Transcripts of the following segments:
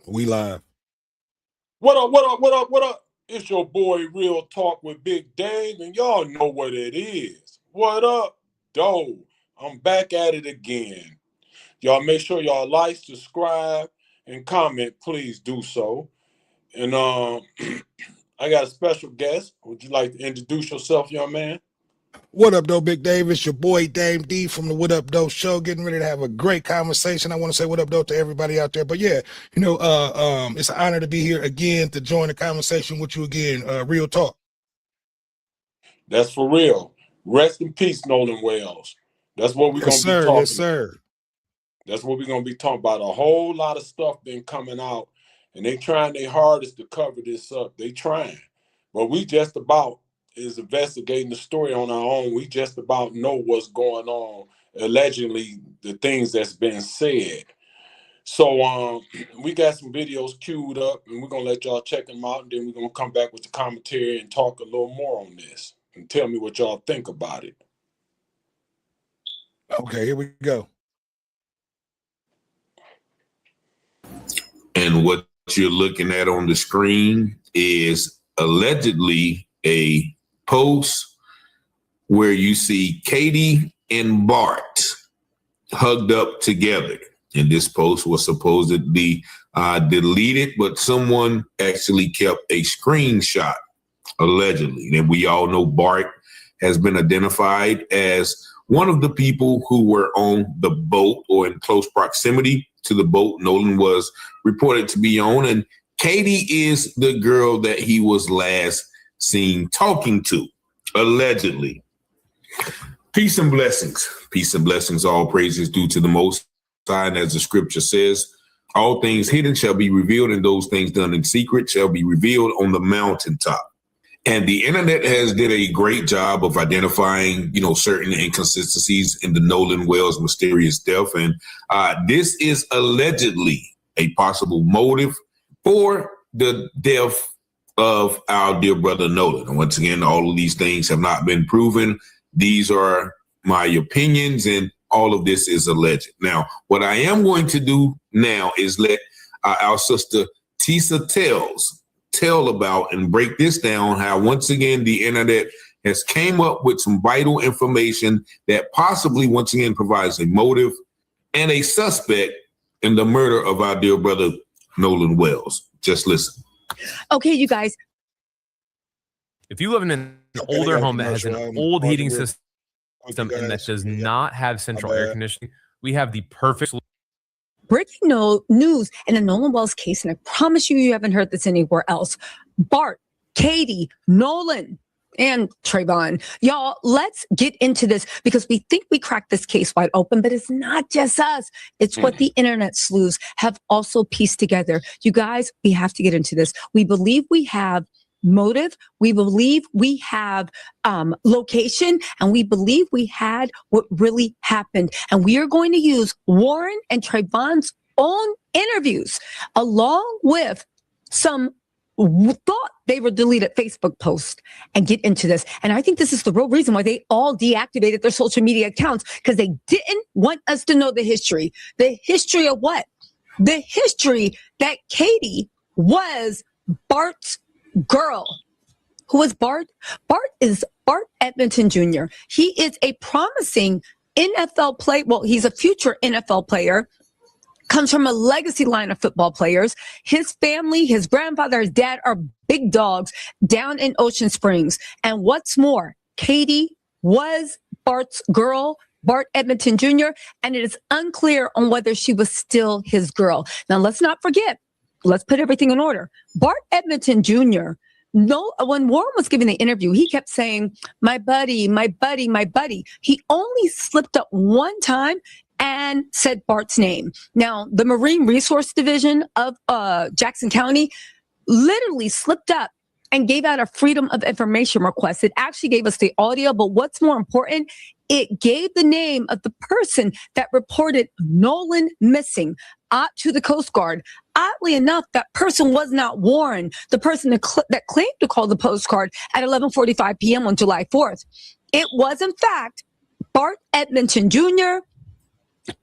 We live. What up, what up, what up, what up? It's your boy Real Talk with Big Dave, and y'all know what it is. What up, doe? I'm back at it again. Y'all make sure y'all like, subscribe, and comment. Please do so. And I got a special guest. Would you like to introduce yourself, young man? What up, though, Big Dave? It's your boy Dame D from the What Up, Though show. Getting ready to have a great conversation. I want to say what up, though, to everybody out there. But yeah, it's an honor to be here again to join the conversation with you again. Real talk. That's for real. Rest in peace, Nolan Wells. That's what we're Yes, gonna be sir. talking. Yes, sir. That's what we're gonna be talking about. A whole lot of stuff been coming out, and they trying their hardest to cover this up. They trying, but we just about is investigating the story on our own. We just about know what's going on. Allegedly, the things that's been said. So we got some videos queued up, and we're gonna let y'all check them out, and then we're gonna come back with the commentary and talk a little more on this, and tell me what y'all think about it. Okay, here we go. And what you're looking at on the screen is allegedly a post where you see KATTY and BART hugged up together. And this post was supposedly deleted, but someone actually kept a screenshot, allegedly. And we all know BART has been identified as one of the people who were on the boat or in close proximity to the boat Nolan was reported to be on. And KATTY is the girl that he was last seen talking to, allegedly. Peace and blessings. Peace and blessings. All praises due to the Most High. And as the scripture says, all things hidden shall be revealed, and those things done in secret shall be revealed on the mountaintop. And the internet has did a great job of identifying, certain inconsistencies in the Nolan Wells mysterious death. And this is allegedly a possible motive for the death of our dear brother Nolan. And once again, all of these things have not been proven. These are my opinions, and all of this is alleged. Now, what I am going to do now is let our sister Tisa tell about and break this down, how once again the internet has came up with some vital information that possibly once again provides a motive and a suspect in the murder of our dear brother Nolan Wells. Just listen. Okay, you guys. If you live in an older home that has an old heating system and that does not have central air conditioning, we have the perfect solution. Breaking news in the Nolan Wells case, and I promise you haven't heard this anywhere else. BART, KATTY, Nolan, and Trayvon. Y'all, let's get into this because we think we cracked this case wide open, but it's not just us. It's what the internet sleuths have also pieced together. You guys, we have to get into this. We believe we have motive. We believe we have location, and we believe we had what really happened. And we are going to use Warren and Trayvon's own interviews along with some thought they were deleted Facebook posts and get into this. And I think this is the real reason why they all deactivated their social media accounts, because they didn't want us to know the history. The history of what? The history that KATTY was BART's girl. Who is BART? BART is Bart Edmonton Jr. He is a promising NFL player. Well, he's a future NFL player. Comes from a legacy line of football players. His family, his grandfather, his dad are big dogs down in Ocean Springs. And what's more, KATTY was Bart's girl, Bart Edmonton Jr., and it is unclear on whether she was still his girl. Now, let's not forget, let's put everything in order. Bart Edmonton Jr., when Warren was giving the interview, he kept saying, my buddy, my buddy, my buddy. He only slipped up one time and said Bart's name. Now, the Marine Resource Division of Jackson County literally slipped up and gave out a Freedom of Information request. It actually gave us the audio, but what's more important, it gave the name of the person that reported Nolan missing to the Coast Guard. Oddly enough, that person was not Warren, the person that claimed to call the postcard at 11:45 p.m. on July 4th. It was, in fact, Bart Edmonton Jr.,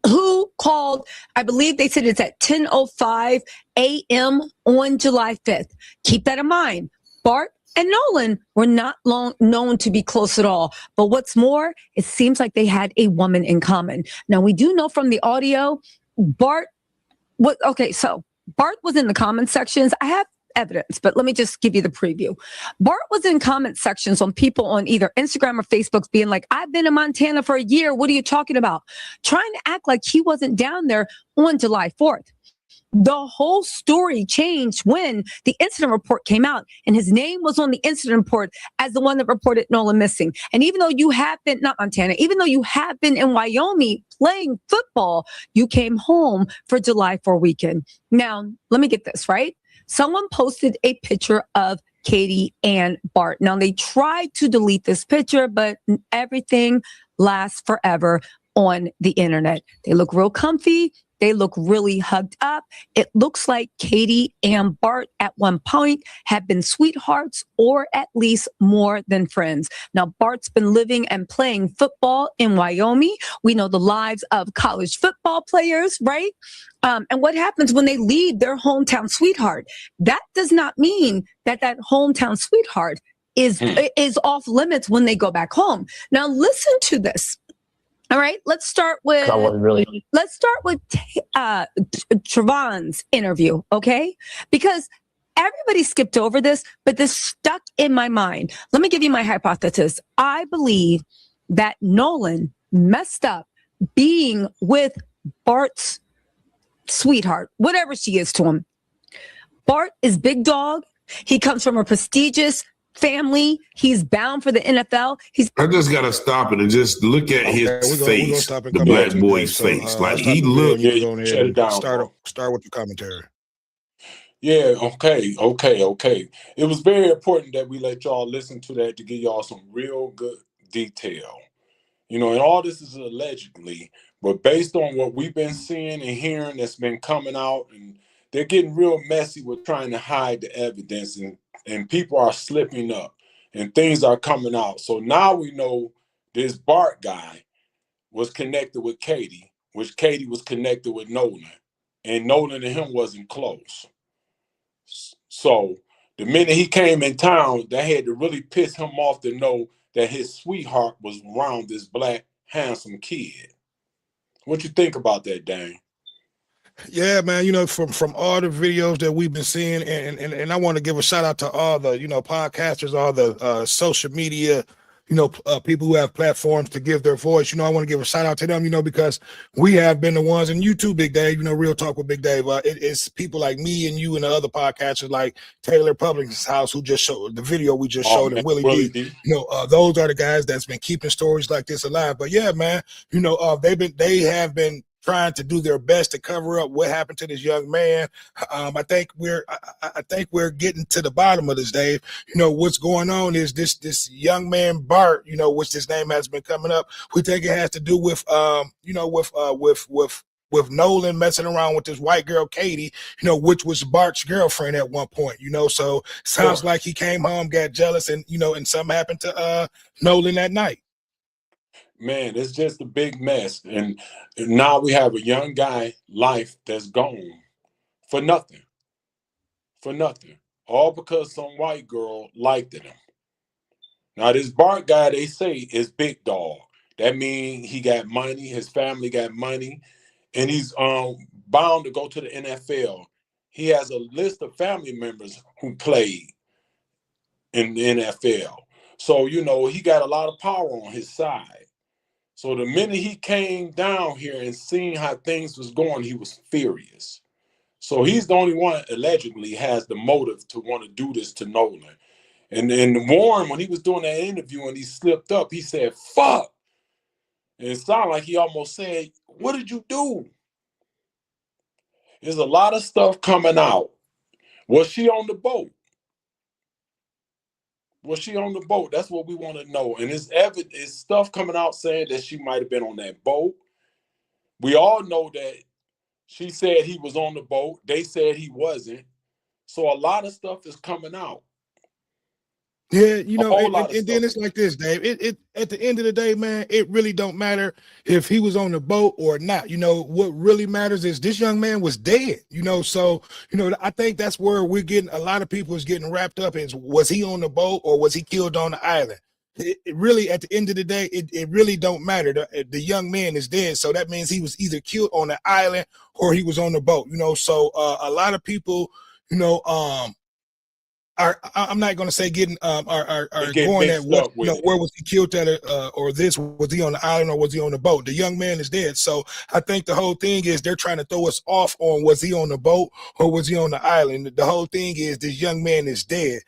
who called called, I believe they said it's at 10:05 a.m. on July 5th. Keep that in mind. BART and Nolan were not long known to be close at all. But what's more, it seems like they had a woman in common. Now, we do know from the audio, BART was in the comment sections. I have evidence, but let me just give you the preview. BART was in comment sections on people on either Instagram or Facebook being like, I've been in Montana for a year. What are you talking about? Trying to act like he wasn't down there on July 4th. The whole story changed when the incident report came out and his name was on the incident report as the one that reported Nolan missing. And even though you have been, not Montana, even though you have been in Wyoming playing football, you came home for July 4 weekend. Now, let me get this right. Someone posted a picture of KATTY and BART. Now, they tried to delete this picture, but everything lasts forever on the internet. They look real comfy. They look really hugged up. It looks like KATTY and BART at one point have been sweethearts or at least more than friends. Now, BART's been living and playing football in Wyoming. We know the lives of college football players, right? And what happens when they leave their hometown sweetheart? That does not mean that that hometown sweetheart is off limits when they go back home. Now, listen to this. All right, let's start with Trevon's interview, okay? Because everybody skipped over this, but this stuck in my mind. Let me give you my hypothesis. I believe that Nolan messed up being with BART's sweetheart, whatever she is to him. BART is big dog. He comes from a prestigious family. He's bound for the NFL. I just gotta stop it and just look at his face, the black boy's face. Like he looked. Shut it down. Start with the commentary. Yeah. Okay. It was very important that we let y'all listen to that to give y'all some real good detail. And all this is allegedly, but based on what we've been seeing and hearing that's been coming out, and they're getting real messy with trying to hide the evidence, and people are slipping up and things are coming out. So now we know this BART guy was connected with KATTY, which KATTY was connected with Nolan, and Nolan and him wasn't close. So the minute he came in town, that had to really piss him off to know that his sweetheart was around this black, handsome kid. What you think about that, Dane? Yeah, man, from all the videos that we've been seeing, and I want to give a shout out to all the, podcasters, all the social media, people who have platforms to give their voice. I want to give a shout out to them, because we have been the ones, and you too, Big Dave, Real Talk with Big Dave. It's people like me and you and the other podcasters like Taylor Public's house who just showed the video we just showed, and Willie D. Those are the guys that's been keeping stories like this alive. But yeah, man, they have been trying to do their best to cover up what happened to this young man. I think we're getting to the bottom of this, Dave. What's going on is this young man BART, which his name has been coming up. We think it has to do with with Nolan messing around with this white girl KATTY, which was BART's girlfriend at one point. So sounds like he came home, got jealous, and and something happened to Nolan that night. Man, it's just a big mess. And now we have a young guy life that's gone for nothing. For nothing. All because some white girl liked him. Now this BART guy, they say, is big dog. That means he got money, his family got money, and he's bound to go to the NFL. He has a list of family members who played in the NFL. So, he got a lot of power on his side. So the minute he came down here and seen how things was going, he was furious. So he's the only one allegedly has the motive to want to do this to Nolan. And Warren, when he was doing that interview and he slipped up, he said, fuck. And it sounded like he almost said, what did you do? There's a lot of stuff coming out. Was she on the boat? Was she on the boat? That's what we want to know. And it's stuff coming out saying that she might have been on that boat. We all know that she said he was on the boat. They said he wasn't. So a lot of stuff is coming out. Yeah, you A know, whole and, lot and, of and then stuff. it's like this, Dave. It at the end of the day, man, it really don't matter if he was on the boat or not. You know, what really matters is this young man was dead. You know, so I think that's where we're getting a lot of people is getting wrapped up is was he on the boat or was he killed on the island? It really, at the end of the day, it really don't matter. The young man is dead, so that means he was either killed on the island or he was on the boat. You know, so a lot of people, you know, I'm not going to say getting are They get going at mixed what up with it. where was he killed at or this was he on the island or was he on the boat? The young man is dead, so I think the whole thing is they're trying to throw us off on was he on the boat or was he on the island? The whole thing is this young man is dead,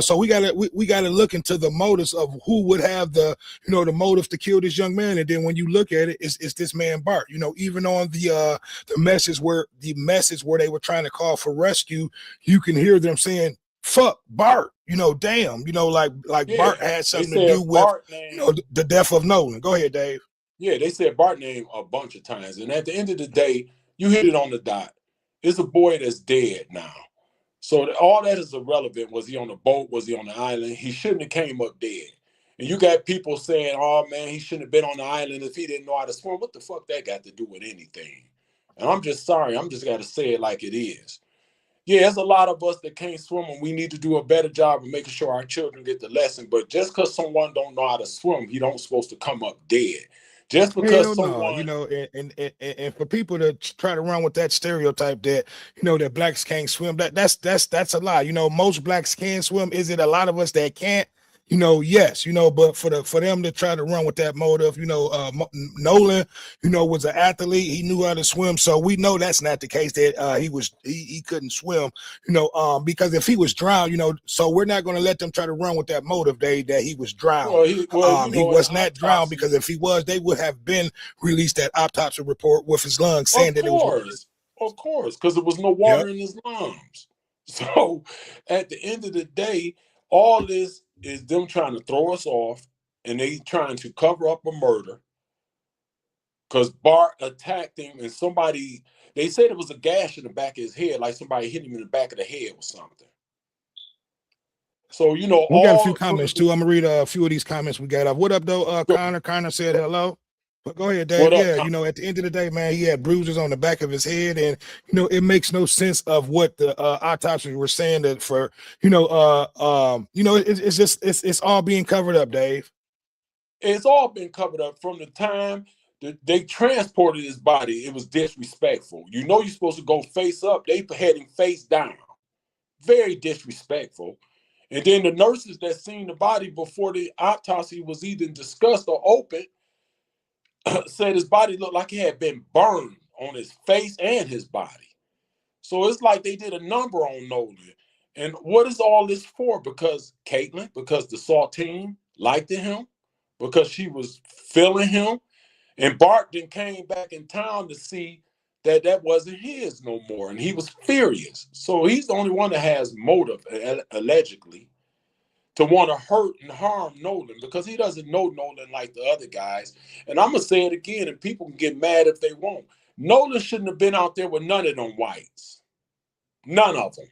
so we gotta look into the motives of who would have the the motive to kill this young man, and then when you look at it, it's this man Bart. Even on the message where they were trying to call for rescue, you can hear them saying fuck Bart, damn, like Yeah, Bart had they something to do said with, Bart name. the death of Nolan. Go ahead, Dave. Yeah, they said Bart name a bunch of times, and at the end of the day, you hit it on the dot. It's a boy that's dead now. So all that is irrelevant. Was he on the boat? Was he on the island? He shouldn't have came up dead. And you got people saying, "Oh man, he shouldn't have been on the island if he didn't know how to swim." What the fuck that got to do with anything? And I'm just sorry. I'm just got to say it like it is. Yeah, there's a lot of us that can't swim, and we need to do a better job of making sure our children get the lesson. But just because someone don't know how to swim, he don't supposed to come up dead. Just because Hell no, someone, and for people to try to run with that stereotype that that blacks can't swim, that's a lie. Most blacks can swim. Is it a lot of us that can't? Yes, but for them to try to run with that motive, Nolan, was an athlete. He knew how to swim, so we know that's not the case. That he couldn't swim, because if he was drowned, so we're not going to let them try to run with that motive. That he was drowned. He was not drowned, because if he was, they would have been released that autopsy report with his lungs saying that it was. Of course, because there was no water in his lungs. So at the end of the day, all this is them trying to throw us off, and they trying to cover up a murder because Bart attacked him, and they said it was a gash in the back of his head, like somebody hit him in the back of the head or something. So we got a few comments too. I'm gonna read a few of these comments we got. What up though? Connor said hello. But go ahead, Dave. At the end of the day, man, he had bruises on the back of his head, and it makes no sense of what the autopsy were saying that for it's all being covered up, Dave. It's all been covered up from the time that they transported his body. It was disrespectful. You're supposed to go face up. They had him face down. Very disrespectful. And then the nurses that seen the body before the autopsy was even discussed or opened said his body looked like he had been burned on his face and his body. So it's like they did a number on Nolan. And what is all this for? Because Caitlin, because the Saltine liked him, because she was feeling him, and Bart then came back in town to see that wasn't his no more, and he was furious. So he's the only one that has motive, allegedly, to want to hurt and harm Nolan, because he doesn't know Nolan like the other guys. And I'm going to say it again, and people can get mad if they want. Nolan shouldn't have been out there with none of them whites. None of them.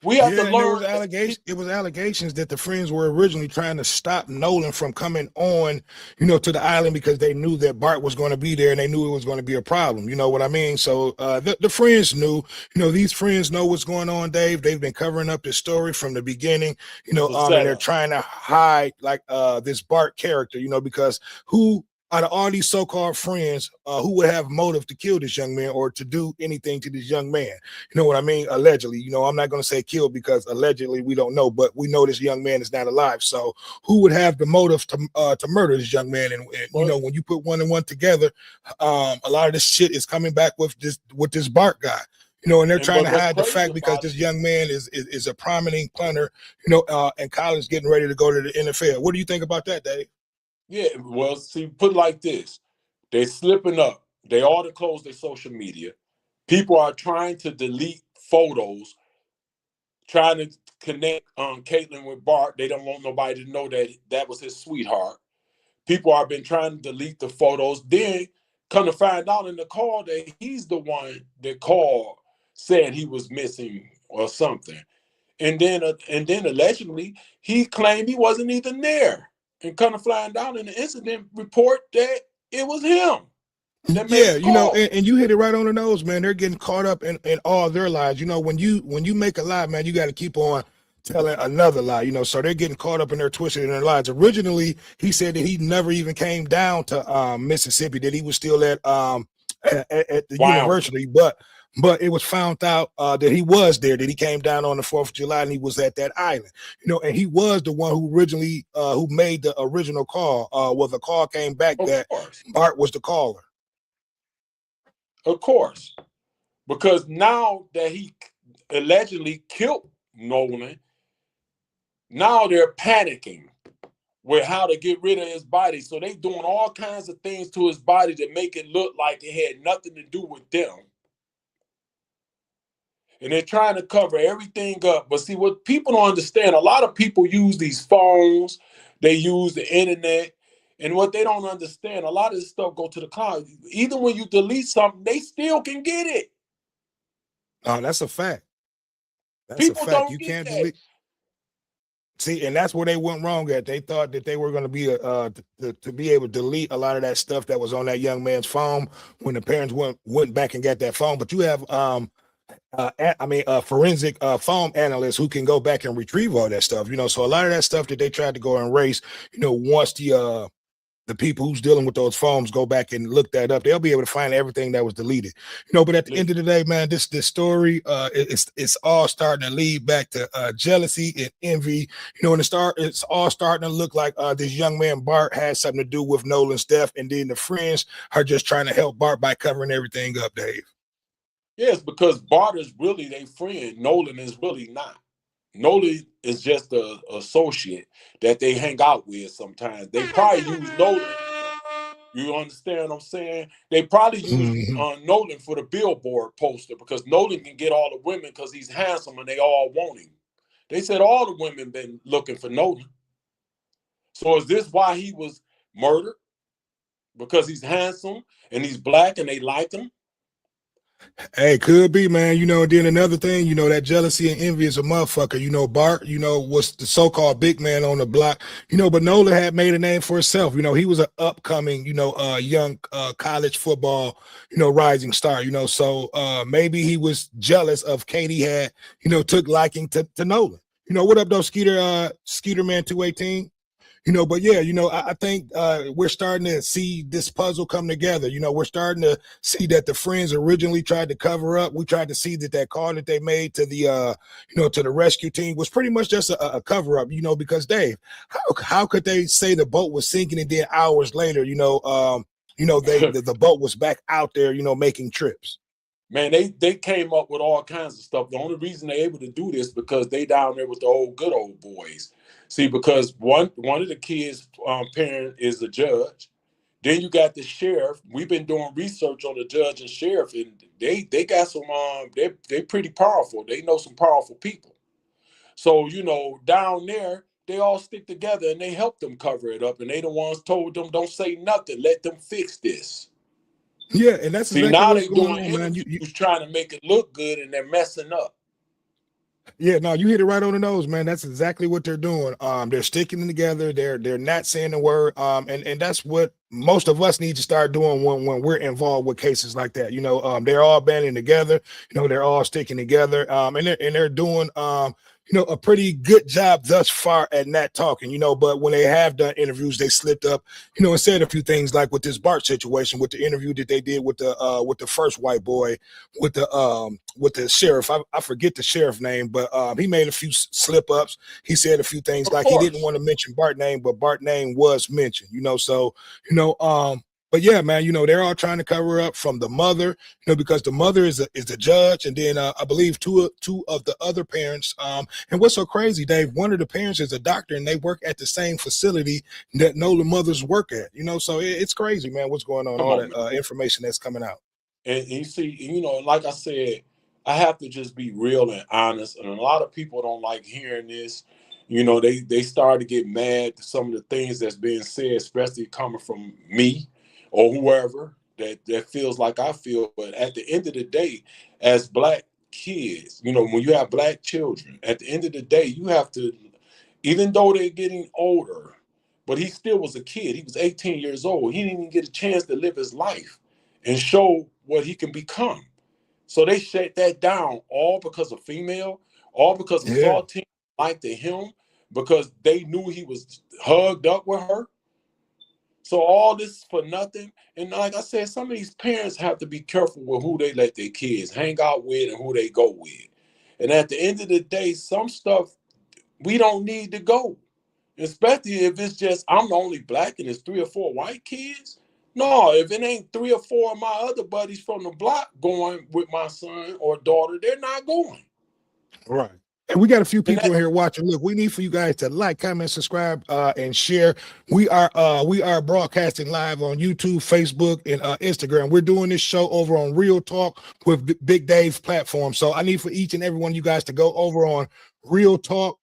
We have to learn. It was allegations that the friends were originally trying to stop Nolan from coming on, to the island, because they knew that Bart was going to be there and they knew it was going to be a problem. You know what I mean? So the friends knew. These friends know what's going on, Dave. They've been covering up this story from the beginning. And they're trying to hide this Bart character. Because who out of all these so-called friends, who would have motive to kill this young man or to do anything to this young man? You know what I mean? Allegedly, I'm not going to say kill, because allegedly we don't know, but we know this young man is not alive. So who would have the motive to murder this young man? And when you put one and one together, a lot of this shit is coming back with this Bart guy. And they're trying to hide the fact, because this young man is a prominent punter, and Colin's getting ready to go to the NFL. What do you think about that, Dave? Yeah, well, see, put it like this. They're slipping up. They ought to close their social media. People are trying to delete photos, trying to connect Caitlin with Bart. They don't want nobody to know that was his sweetheart. People have been trying to delete the photos. Then come to find out in the call that he's the one that called, said he was missing or something. And then allegedly he claimed he wasn't even there, and kind of flying down in the incident report that it was him that made Yeah, the you know, call. and you hit it right on the nose, man. They're getting caught up in all their lies. You know, when you make a lie, man, you got to keep on telling another lie. You know, so they're getting caught up in their twisted in their lies. Originally, he said that he never even came down to Mississippi; that he was still at the Wow. university, but it was found out that he was there, that he came down on the 4th of July and he was at that island, you know, and he was the one who originally who made the original call. Well, the call came back Of that course. Bart was the caller. Of course. Because now that he allegedly killed Nolan, now they're panicking with how to get rid of his body. So they doing all kinds of things to his body to make it look like it had nothing to do with them. And they're trying to cover everything up. But see, what people don't understand, a lot of people use these phones, they use the internet, and what they don't understand, a lot of this stuff go to the cloud. Even when you delete something, they still can get it. Oh, that's a fact. That's a People fact. don't You get can't that. delete. See, and that's where they went wrong at. They thought that they were going to be to be able to delete a lot of that stuff that was on that young man's phone when the parents went back and got that phone. But you have forensic phone analysts who can go back and retrieve all that stuff. You know, so a lot of that stuff that they tried to go and erase, you know, once the people who's dealing with those phones go back and look that up, they'll be able to find everything that was deleted. You know, but at the end of the day, man, this story, it's all starting to lead back to jealousy and envy. You know, it's all starting to look like this young man Bart had something to do with Nolan's death, and then the friends are just trying to help Bart by covering everything up, Dave. Yes, because Bart is really their friend. Nolan is really not. Nolan is just an associate that they hang out with sometimes. They probably use Nolan. You understand what I'm saying? They probably use Nolan for the billboard poster because Nolan can get all the women because he's handsome and they all want him. They said all the women been looking for Nolan. So is this why he was murdered? Because he's handsome and he's black and they like him? Hey, could be, man. You know, and then another thing, you know, that jealousy and envy is a motherfucker. You know, Bart, you know, was the so-called big man on the block, you know, but Nolan had made a name for himself. You know, he was an upcoming, you know, young college football, you know, rising star, you know, so maybe he was jealous of KATTY had, you know, took liking to Nolan. You know, what up, though, Skeeter Man 218? You know, but yeah, you know, I think we're starting to see this puzzle come together. You know, we're starting to see that the friends originally tried to cover up. We tried to see that call that they made to the, you know, to the rescue team was pretty much just a cover up, you know, because Dave, how could they say the boat was sinking and then hours later, you know, the boat was back out there, you know, making trips. Man, they came up with all kinds of stuff. The only reason they're able to do this because they down there with the good old boys. See, because one of the kids' parent is a judge. Then you got the sheriff. We've been doing research on the judge and sheriff, and they got some they pretty powerful. They know some powerful people. So you know, down there they all stick together and they help them cover it up. And they the ones told them don't say nothing. Let them fix this. Yeah, and that's See, exactly now what's they going doing on, man. interviews trying to make it look good, and they're messing up. Yeah, no, you hit it right on the nose, man. That's exactly what they're doing. They're sticking together. They're not saying the word. And that's what most of us need to start doing when we're involved with cases like that. You know, they're all banding together. You know, they're all sticking together. And they're doing you know, a pretty good job thus far at not talking, you know, but when they have done interviews, they slipped up, you know, and said a few things like with this Bart situation, with the interview that they did with the first white boy, with the sheriff. I forget the sheriff name, but he made a few slip ups. He said a few things Of like he didn't course. want to mention Bart name, but Bart name was mentioned, you know, so, you know, but yeah, man, you know, they're all trying to cover up from the mother, you know, because the mother is the judge, and then I believe two of the other parents. And what's so crazy, Dave? One of the parents is a doctor, and they work at the same facility that Nolan mothers work at. You know, so it's crazy, man. What's going on? Come All on, that man. information that's coming out. And you see, you know, like I said, I have to just be real and honest. And a lot of people don't like hearing this. You know, they start to get mad at some of the things that's being said, especially coming from me or whoever that feels like I feel. But at the end of the day, as black kids, you know, when you have black children, at the end of the day, you have to, even though they're getting older, but he still was a kid. He was 18 years old. He didn't even get a chance to live his life and show what he can become. So they shut that down all because of female, all because of Yeah. Saltine liked him, because they knew he was hugged up with her. So all this for nothing. And like I said, some of these parents have to be careful with who they let their kids hang out with and who they go with. And at the end of the day, some stuff we don't need to go. Especially if it's just I'm the only black and it's 3 or 4 white kids. No, if it ain't 3 or 4 of my other buddies from the block going with my son or daughter, they're not going. Right. And we got a few And people in here watching. Look, we need for you guys to like, comment, subscribe, and share. We are broadcasting live on YouTube, Facebook, and Instagram. We're doing this show over on Real Talk with Big Dave's platform. So I need for each and every one of you guys to go over on Real Talk.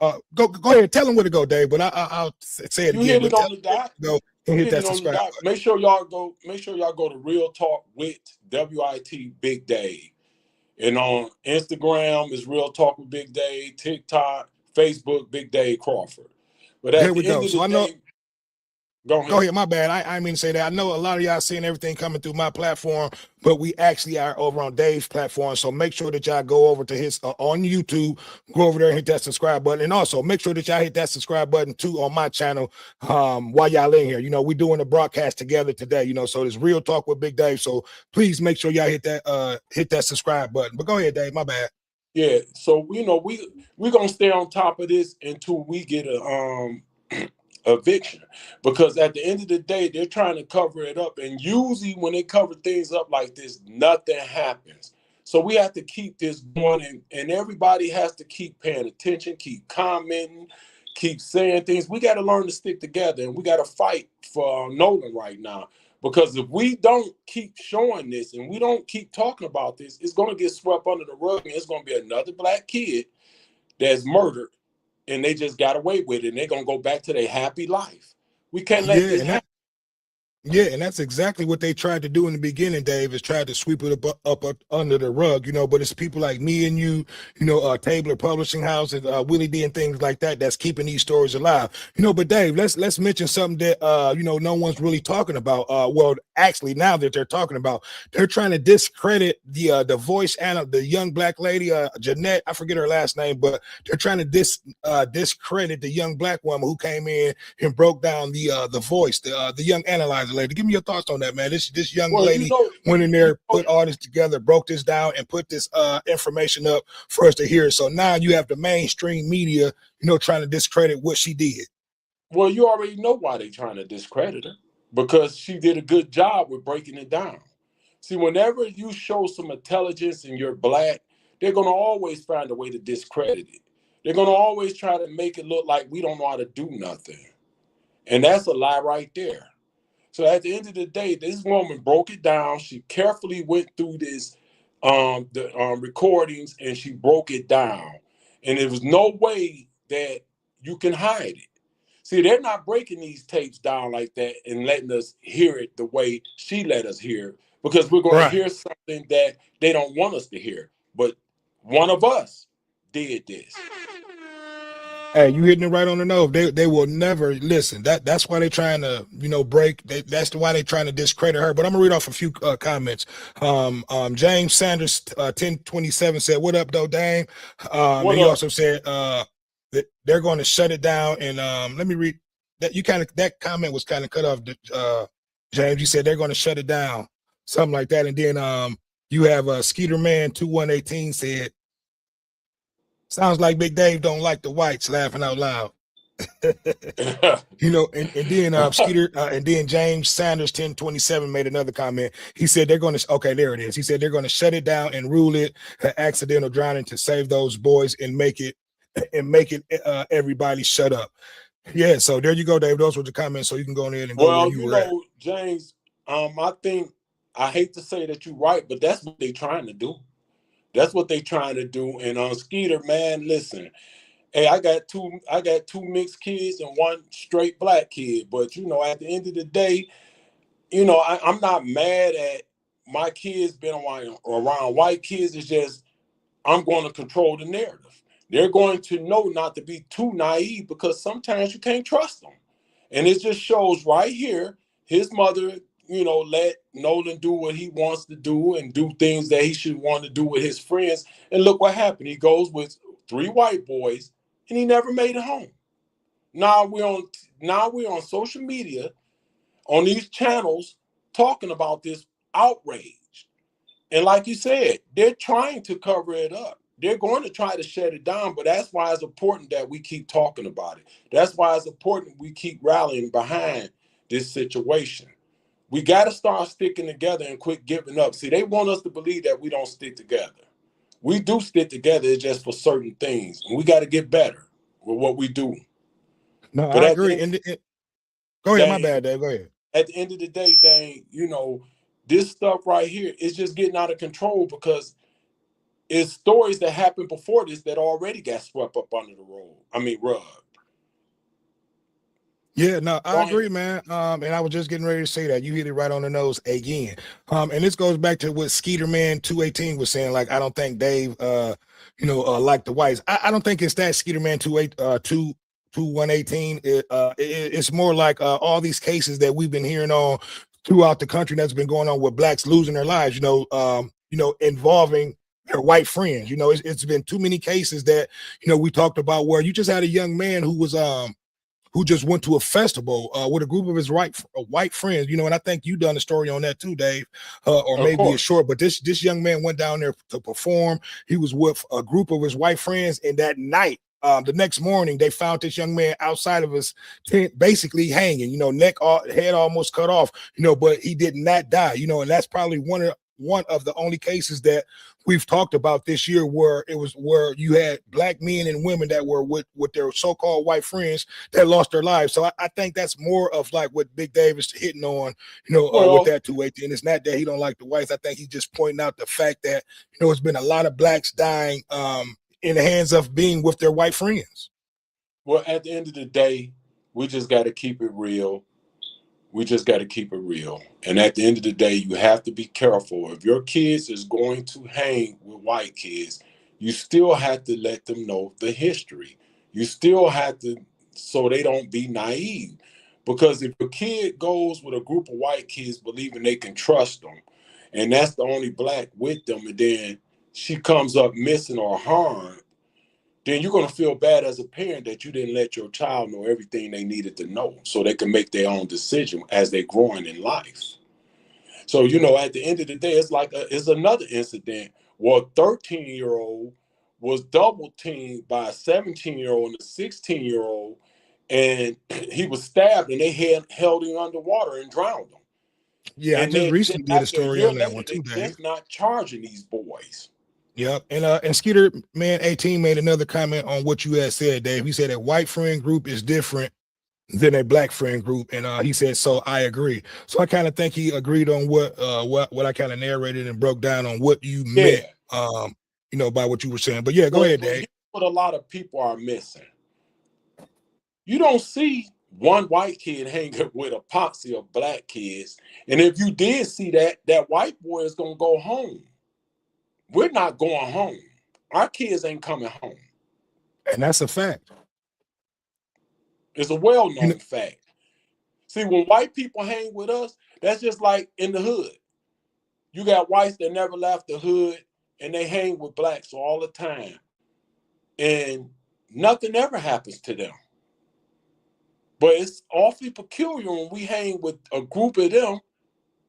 Go ahead, tell them where to go, Dave. But I'll say it you again. hit it on the dot. Go and hit that subscribe button. Make sure y'all go to Real Talk with WIT Big Dave. And on Instagram is Real Talk with Big Dave, TikTok, Facebook, Big Dave Crawford. But at the end of the day, go ahead. My bad. I mean to say that. I know a lot of y'all seeing everything coming through my platform, but we actually are over on Dave's platform. So make sure that y'all go over to his on YouTube, go over there and hit that subscribe button. And also make sure that y'all hit that subscribe button too on my channel while y'all in here. You know, we're doing a broadcast together today, you know, so there's Real Talk with Big Dave. So please make sure y'all hit that subscribe button. But go ahead, Dave, my bad. Yeah, so you know, we're gonna stay on top of this until we get a eviction, because at the end of the day they're trying to cover it up, and usually when they cover things up like this, nothing happens. So we have to keep this going, and everybody has to keep paying attention, keep commenting, keep saying things. We got to learn to stick together, and we got to fight for Nolan right now, because if we don't keep showing this and we don't keep talking about this, it's going to get swept under the rug, and it's going to be another black kid that's murdered and they just got away with it, and they're gonna go back to their happy life. We can't let this happen. Yeah, and that's exactly what they tried to do in the beginning, Dave, is tried to sweep it up under the rug, you know, but it's people like me and you know, Tabler Publishing House and Willie D and things like that that's keeping these stories alive. You know, but Dave, let's mention something that you know, no one's really talking about. Well, actually, now that they're talking about, they're trying to discredit the voice and the young black lady, Jeanette, I forget her last name, but they're trying to discredit the young black woman who came in and broke down the voice, the young analyzer lady. Give me your thoughts on that, man. This young lady went in there, put all this together, broke this down, and put this information up for us to hear. So now you have the mainstream media, you know, trying to discredit what she did. Well, you already know why they're trying to discredit her, because she did a good job with breaking it down. See, whenever you show some intelligence and you're black, they're going to always find a way to discredit it. They're going to always try to make it look like we don't know how to do nothing. And that's a lie right there. So at the end of the day, this woman broke it down. She carefully went through this, the recordings, and she broke it down. And there was no way that you can hide it. See, they're not breaking these tapes down like that and letting us hear it the way she let us hear it, because we're going to hear something that they don't want us to hear. But one of us did this. Hey, you hitting it right on the nose. They will never listen. That's why they're trying to, you know, that's why they're trying to discredit her. But I'm gonna read off a few comments. James Sanders 1027 said, "What up, though, Dame?" And he also said that they're going to shut it down. And let me read that. That comment was kind of cut off. James, you said they're going to shut it down, something like that. And then you have Skeeter Man 2118 said, "Sounds like Big Dave don't like the whites," laughing out loud. You know, and then Skeeter and then James Sanders 1027 made another comment. He said they're going to, okay, there it is. He said they're going to shut it down and rule it an accidental drowning to save those boys and make it everybody shut up. Yeah, so there you go, Dave. Those were the comments. So you can go in and go where you were at. James, I think, I hate to say that you're right, but that's what they're trying to do. That's what they're trying to do. And on Skeeter, man, listen, hey, I got two mixed kids and one straight black kid. But you know, at the end of the day, you know, I'm not mad at my kids being around white kids. It's just I'm going to control the narrative. They're going to know not to be too naive because sometimes you can't trust them. And it just shows right here, his mother, let Nolan do what he wants to do and do things that he should want to do with his friends. And look what happened. He goes with 3 white boys and he never made it home. Now we're on social media, on these channels, talking about this outrage. And like you said, they're trying to cover it up. They're going to try to shut it down, but that's why it's important that we keep talking about it. That's why it's important we keep rallying behind this situation. We got to start sticking together and quit giving up. See, they want us to believe that we don't stick together. We do stick together, it's just for certain things. And we got to get better with what we do. No, but I agree. Go ahead, my bad, Dave. Go ahead. At the end of the day, Dane, this stuff right here is just getting out of control because it's stories that happened before this that already got swept up under the rug. Yeah, no, I agree, man. And I was just getting ready to say that. You hit it right on the nose again. And this goes back to what Skeeter Man 218 was saying. Like, I don't think Dave, like the whites. I don't think it's that Skeeter Man 2118. It's more like all these cases that we've been hearing on throughout the country that's been going on with blacks losing their lives. Involving their white friends. It's been too many cases that we talked about where you just had a young man who was who just went to a festival with a group of his white friends, and I think you done a story on that too, Dave, or maybe a short, but this young man went down there to perform. He was with a group of his white friends, and that night, the next morning, they found this young man outside of his tent, basically hanging, head almost cut off, but he did not die, and that's probably one of the only cases that we've talked about this year where you had black men and women that were with their so-called white friends that lost their lives. So I think that's more of like what Big Dave is hitting on, with that 218. It's not that he don't like the whites. I think he's just pointing out the fact that, it's been a lot of blacks dying in the hands of being with their white friends. Well, at the end of the day, we just got to keep it real. We just got to keep it real. And at the end of the day, you have to be careful. If your kids is going to hang with white kids, you still have to let them know the history. You still have to, so they don't be naive. Because if a kid goes with a group of white kids believing they can trust them, and that's the only black with them, and then she comes up missing or harmed, then you're going to feel bad as a parent that you didn't let your child know everything they needed to know so they can make their own decision as they're growing in life. So, at the end of the day, it's another incident where a 13-year-old was double teamed by a 17-year-old and a 16-year-old, and he was stabbed and they held him underwater and drowned him. Yeah, and I just recently did a story on that one too, Dave. Just not charging these boys. Yep. And Skeeter Man 18 made another comment on what you had said, Dave. He said a white friend group is different than a black friend group. And he said, so I agree. So I kind of think he agreed on what I kind of narrated and broke down on what you meant, by what you were saying. But yeah, go ahead, Dave. What a lot of people are missing. You don't see one white kid hanging with a posse of black kids. And if you did see that white boy is going to go home. We're not going home. Our kids ain't coming home. And that's a fact. It's a well-known fact. See, when white people hang with us, that's just like in the hood. You got whites that never left the hood, and they hang with blacks all the time. And nothing ever happens to them. But it's awfully peculiar when we hang with a group of them,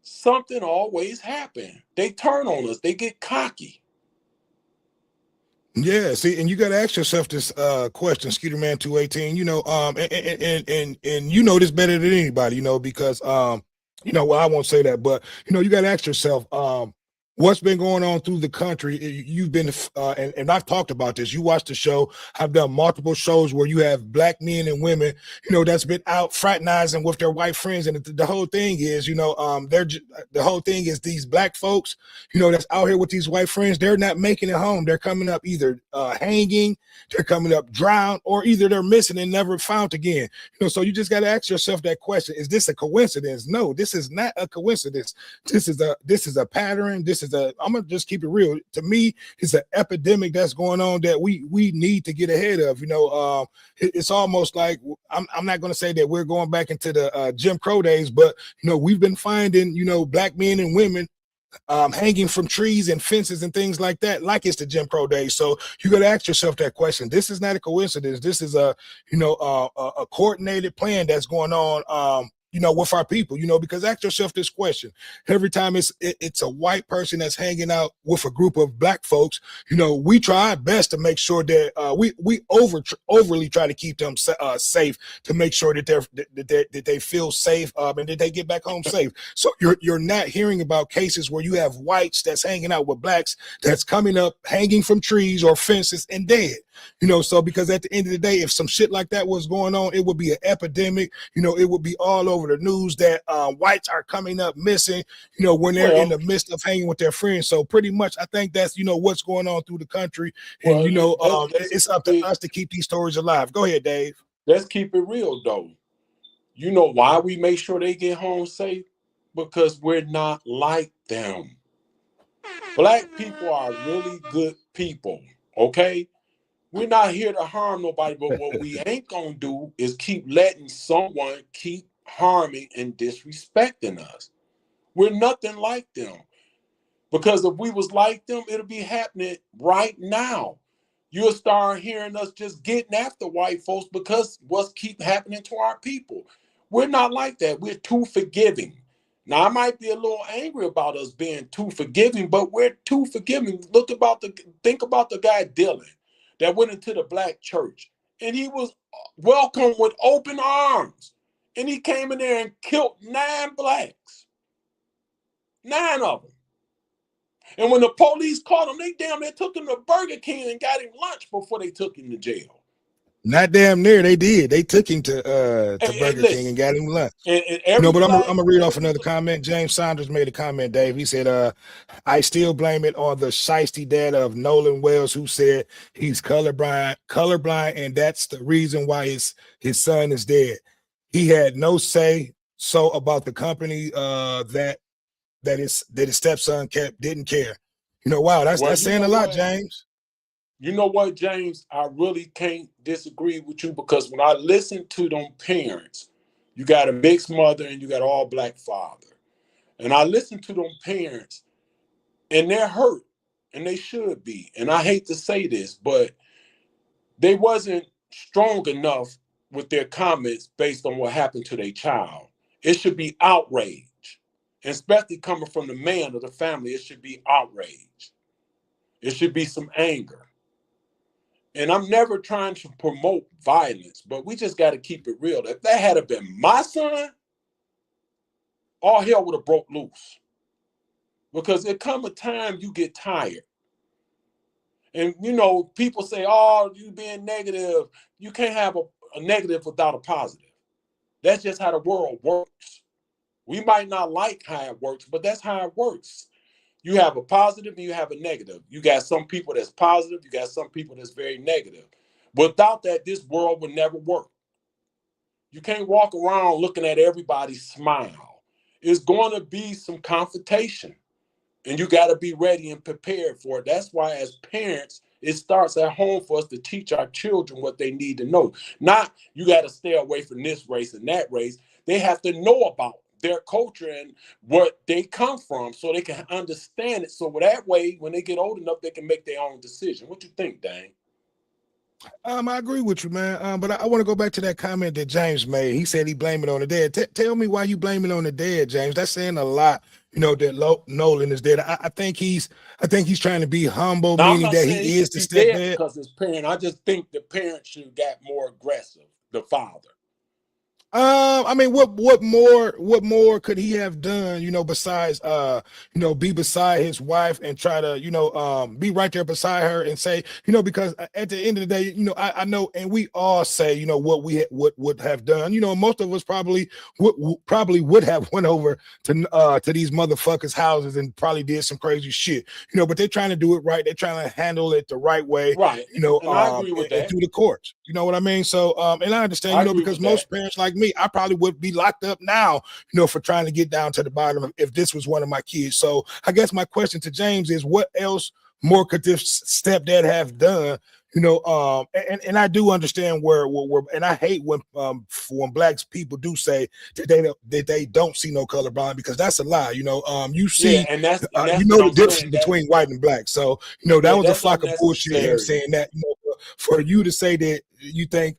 something always happens. They turn on us. They get cocky. Yeah, see, and you got to ask yourself this question, Skeeter Man 218. And you know this better than anybody, because well, I won't say that, but you got to ask yourself, what's been going on through the country. You've been, and I've talked about this. You watch the show. I've done multiple shows where you have black men and women, that's been out fraternizing with their white friends. And the whole thing is, the whole thing is these black folks, that's out here with these white friends. They're not making it home. They're coming up either hanging, they're coming up drowned, or either they're missing and never found again. So you just got to ask yourself that question. Is this a coincidence? No, this is not a coincidence. This is a pattern. This is I'm gonna just keep it real. To me, it's an epidemic that's going on that we need to get ahead of. It's almost like I'm not gonna say that we're going back into the Jim Crow days, but we've been finding black men and women hanging from trees and fences and things like that, like it's the Jim Crow days. So you got to ask yourself that question. This is not a coincidence. This is a coordinated plan that's going on. With our people, because ask yourself this question. Every time it's a white person that's hanging out with a group of black folks, we try our best to make sure that we overly try to keep them safe, to make sure that they feel safe and that they get back home safe. So you're not hearing about cases where you have whites that's hanging out with blacks that's coming up, hanging from trees or fences and dead. So because at the end of the day, if some shit like that was going on, it would be an epidemic. It would be all over the news that whites are coming up missing, when they're in the midst of hanging with their friends. So pretty much, I think that's, what's going on through the country. And, it's up to us to keep these stories alive. Go ahead, Dave. Let's keep it real, though. You know why we make sure they get home safe? Because we're not like them. Black people are really good people, okay? We're not here to harm nobody, but what we ain't gonna do is keep letting someone keep harming and disrespecting us. We're nothing like them. Because if we was like them, it'll be happening right now. You'll start hearing us just getting after white folks because what's keep happening to our people. We're not like that. We're too forgiving. Now, I might be a little angry about us being too forgiving, but we're too forgiving. Think about the guy Dylan that went into the black church, and he was welcomed with open arms. And he came in there and killed 9 blacks. 9 of them. And when the police caught him, they damn near took him to Burger King and got him lunch before they took him to jail. Not damn near, they did. They took him to Burger King and got him lunch. But I'm gonna read off another comment. James Saunders made a comment, Dave. He said, I still blame it on the shiesty dad of Nolan Wells, who said he's colorblind, and that's the reason why his son is dead. He had no say so about the company that his stepson didn't care. Wow, that's saying a lot, James. You know what, James? I really can't disagree with you, because when I listen to them parents, you got a mixed mother and you got all black father. And I listen to them parents and they're hurt, and they should be. And I hate to say this, but they wasn't strong enough with their comments based on what happened to their child. It should be outrage. And especially coming from the man of the family, it should be outrage. It should be some anger. And I'm never trying to promote violence, but we just got to keep it real. If that had been my son, all hell would have broke loose. Because there come a time you get tired. And, people say, oh, you being negative. You can't have a negative without a positive. That's just how the world works. We might not like how it works, but that's how it works. You have a positive and you have a negative. You got some people that's positive. You got some people that's very negative. Without that, this world would never work. You can't walk around looking at everybody smile. It's going to be some confrontation. And you got to be ready and prepared for it. That's why as parents, it starts at home for us to teach our children what they need to know. Not you got to stay away from this race and that race. They have to know about their culture and what they come from so they can understand it. So that way, when they get old enough, they can make their own decision. What you think, Dane? I agree with you, man. But I want to go back to that comment that James made. He said he blamed it on the dead. Tell me why you blame it on the dead, James. That's saying a lot. That Nolan is dead. I think he's trying to be humble, meaning that he is the stepdad. Because his parent. I just think the parent should have got more aggressive. The father. I mean, what more could he have done, besides, be beside his wife and try to, be right there beside her and say, because at the end of the day, I know, and we all say, what we would have done, most of us probably would have went over to these motherfuckers' houses and probably did some crazy shit, but they're trying to do it right. They're trying to handle it the right way, right? And I agree with that. through the courts, you know what I mean? So, and I understand, because most parents like me, me, I probably would be locked up now, for trying to get down to the bottom if this was one of my kids. So I guess my question to James is, what else more could this stepdad have done? And I do understand where and I hate when black people do say that they don't see no colorblind, because that's a lie. You see, and that's the difference between white and black. So that was a flock of bullshit. Him saying that, for you to say that you think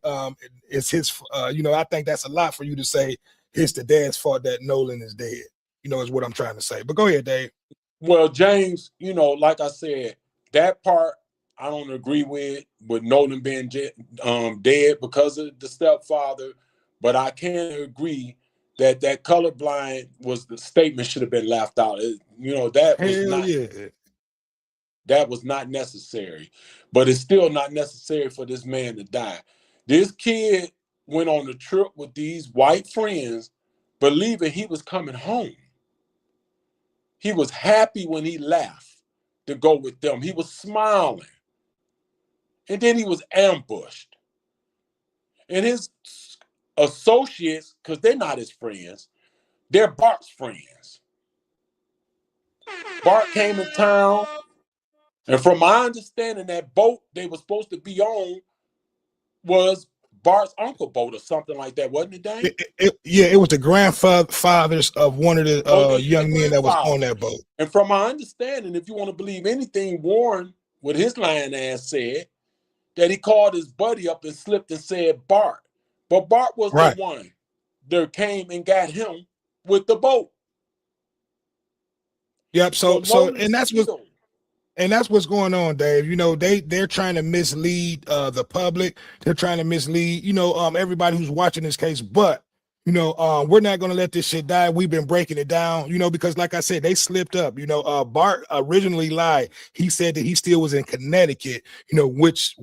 it's his, I think that's a lot for you to say it's the dad's fault that Nolan is dead. Is what I'm trying to say. But go ahead, Dave. Well, James, like I said, that part I don't agree with Nolan being dead because of the stepfather, but I can agree that colorblind was the statement should have been left out. That was not necessary, but it's still not necessary for this man to die. This kid went on a trip with these white friends, believing he was coming home. He was happy when he left to go with them. He was smiling. And then he was ambushed. And his associates, because they're not his friends, they're Bart's friends. Bart came in town, and from my understanding, that boat they were supposed to be on was Bart's uncle boat or something like that, wasn't it, Dane? It was the grandfathers of one of the young men that was on that boat. And from my understanding, if you want to believe anything Warren with his lying ass said, that he called his buddy up and slipped and said Bart. But Bart was the one that came and got him with the boat. Yep. So and that's what's going on, Dave. They're trying to mislead the public. They're trying to mislead, everybody who's watching this case. But we're not going to let this shit die. Have been breaking it down, because like I said, they slipped up. Bart originally lied. He said that he still was in Connecticut, which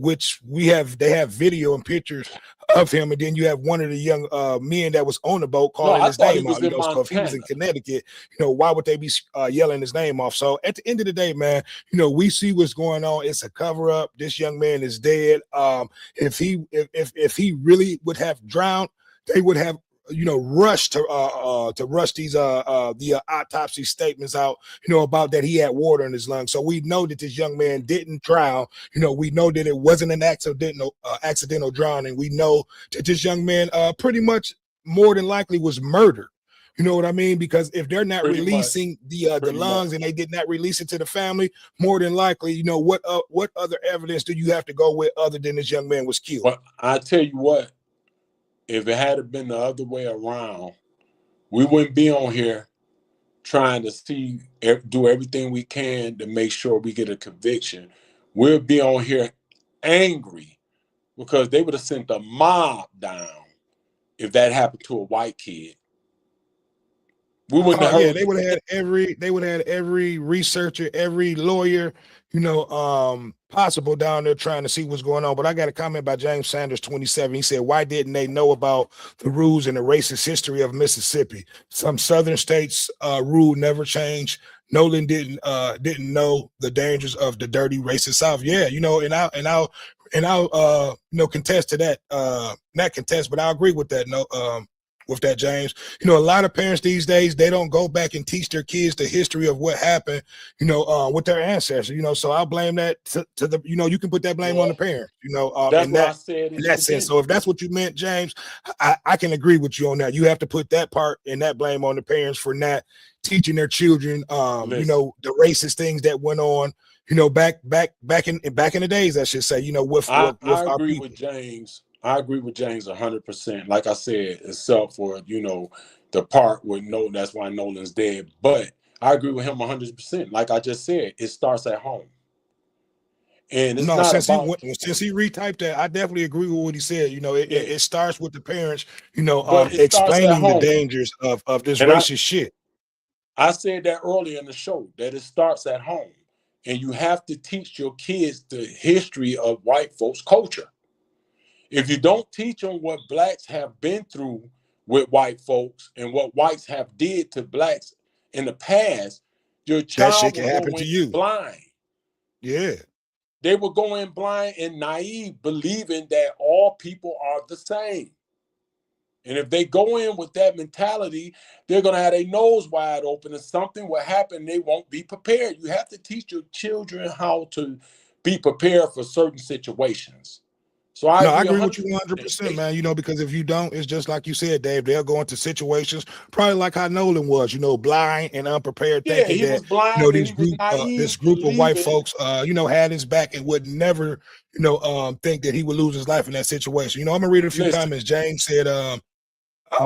they have video and pictures of him. And then you have one of the young men that was on the boat calling his name out. So if he was in Connecticut, why would they be yelling his name off? So at the end of the day, man, we see what's going on. It's a cover up. This young man is dead. If he really would have drowned, they would have rushed to rush these the autopsy statements out, about that he had water in his lungs. So we know that this young man didn't drown. We know that it wasn't an accidental drowning. We know that this young man pretty much more than likely was murdered. You know what I mean? Because if they're not releasing the lungs and they did not release it to the family, more than likely, what other evidence do you have to go with other than this young man was killed? But I tell you what, if it had been the other way around, we wouldn't be on here trying to do everything we can to make sure we get a conviction. We'll be on here angry because they would have sent a mob down if that happened to a white kid. We wouldn't have they would have had every researcher, every lawyer, possible down there trying to see what's going on. But I got a comment by James Sanders, 27. He said, why didn't they know about the rules and the racist history of Mississippi? Some southern states rule never changed. Nolan didn't know the dangers of the dirty racist South. Yeah, and I'll contest to that. Not contest, but I agree with that. With that, James. A lot of parents these days, they don't go back and teach their kids the history of what happened, with their ancestors, so I'll blame that to the, you can put that blame on the parents, that's in what that, I said in that sense. So if that's what you meant, James, I can agree with you on that. You have to put that part and that blame on the parents for not teaching their children, the racist things that went on, back in the days, I should say, with I our agree people. with James. I agree with James 100%. Like I said, except for the part where that's why Nolan's dead. But I agree with him 100%. Like I just said, it starts at home, and it's not since about he retyped that, I definitely agree with what he said. It starts with the parents, But it explaining the dangers of this racist shit. I said that earlier in the show that it starts at home, and you have to teach your kids the history of white folks' culture. If you don't teach them what blacks have been through with white folks and what whites have did to blacks in the past, your child will go in blind. Yeah. They will go in blind and naive, believing that all people are the same. And if they go in with that mentality, they're going to have their nose wide open and something will happen. They won't be prepared. You have to teach your children how to be prepared for certain situations. So I No, I agree agree with you 100%. 100%, man. You know, because if you don't, it's just like you said, Dave, they'll go into situations probably like how Nolan was, you know, blind and unprepared, Yeah, thinking he that, was blind you know, and he was this naive, group of white believing. folks, you know, had his back and would never, you know, think that he would lose his life in that situation. You know, I'm gonna read a few Listen, comments. James said,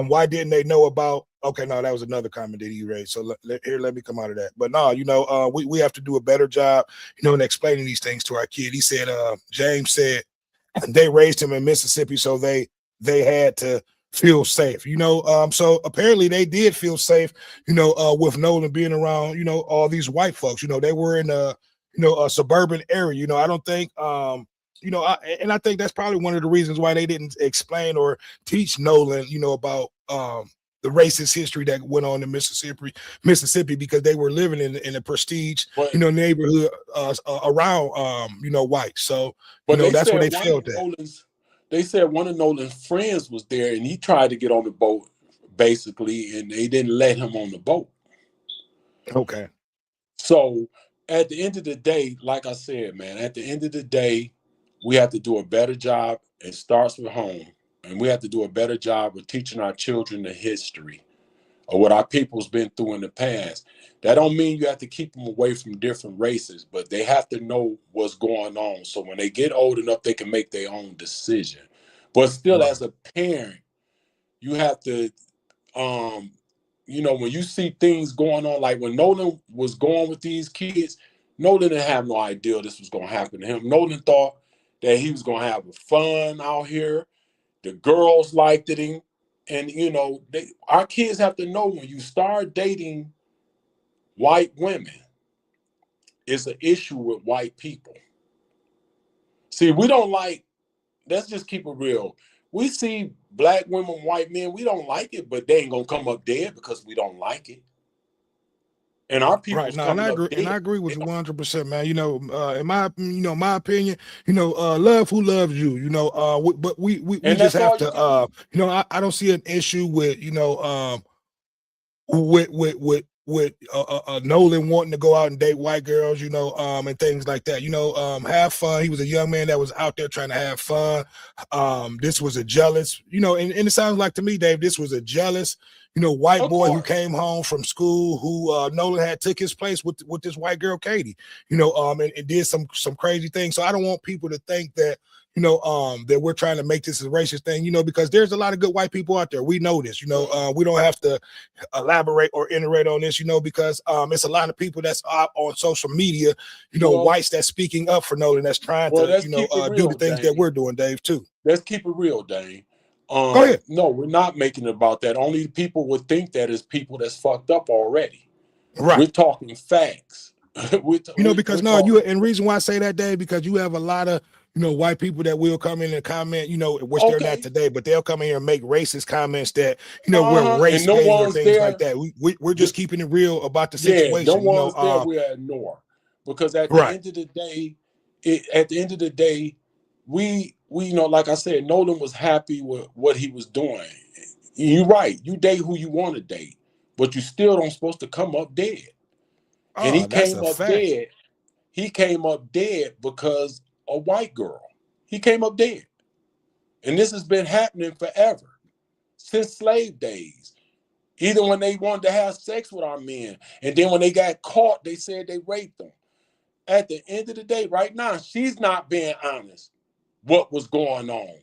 why didn't they know about? Okay, no, that was another comment that he raised. So let me come out of that. But no, you know, we have to do a better job, you know, in explaining these things to our kid. He said, James said they raised him in Mississippi, so they had to feel safe, you know. So apparently they did feel safe, you know, with Nolan being around, you know, all these white folks. You know, they were in a, you know, a suburban area. You know, I don't think you know, I think that's probably one of the reasons why they didn't explain or teach Nolan, you know, about the racist history that went on in Mississippi, because they were living in a prestige, but you know, neighborhood around you know, white. So, you know, they that's where said they felt that. they said one of Nolan's friends was there and he tried to get on the boat basically, and they didn't let him on the boat. Okay. So at the end of the day, like I said, man, at the end of the day, we have to do a better job. It starts with home. And we have to do a better job of teaching our children the history of what our people's been through in the past. That don't mean you have to keep them away from different races, but they have to know what's going on. So when they get old enough, they can make their own decision. But still, Right. as a parent, you have to you know, when you see things going on, like when Nolan was going with these kids, Nolan didn't have no idea this was going to happen to him. Nolan thought that he was going to have fun out here. The girls liked him. And, you know, our kids have to know when you start dating white women, it's an issue with white people. See, we don't like, let's just keep it real. We see black women, white men, we don't like it, but they ain't going to come up dead because we don't like it. And our Right. people's No, and coming I up agree, and dead. I agree with you 100%, man. You know, in my, you know, my opinion, you know, love who loves you, you know, but we And just that's have all you to, can do. you know, I don't see an issue with, you know, with Nolan wanting to go out and date white girls, you know, and things like that. You know, have fun. He was a young man that was out there trying to have fun. This was a jealous, you know, and it sounds like to me, Dave, this was a jealous, you know, white Of boy who course. came home from school, who Nolan had took his place with this white girl, Katie, you know, and did some crazy things. So I don't want people to think that, you know, that we're trying to make this a racist thing, you know, because there's a lot of good white people out there. We know this, you know, we don't have to elaborate or iterate on this, you know, because it's a lot of people that's out on social media, you know, Well, whites that's speaking up for Nolan, that's trying to, let's you know, keep it do the real, things that Dane. we're doing, Dave, too. Let's keep it real, Dane. Go ahead. No, we're not making it about that. Only people would think that is people that's fucked up already. Right. We're talking facts. You know, because we're no, talking. and reason why I say that, Dave, because you have a lot of, you know, white people that will come in and comment, you know, which they're not Okay. today, but they'll come in here and make racist comments that, you know, we're And race no baiting or one's things like there. that. We're just keeping it real about the Yeah, no situation, you know. one's there. We ignore because at the Right. end of the day, we you know, like I said, Nolan was happy with what he was doing. You're right. You date who you want to date, but you still don't supposed to come up dead. And he Oh, that's came a up fact. dead. He came up dead because a white girl. He came up dead, and this has been happening forever since slave days. Either when they wanted to have sex with our men, and then when they got caught, they said they raped them. At the end of the day, right now, she's not being honest what was going on.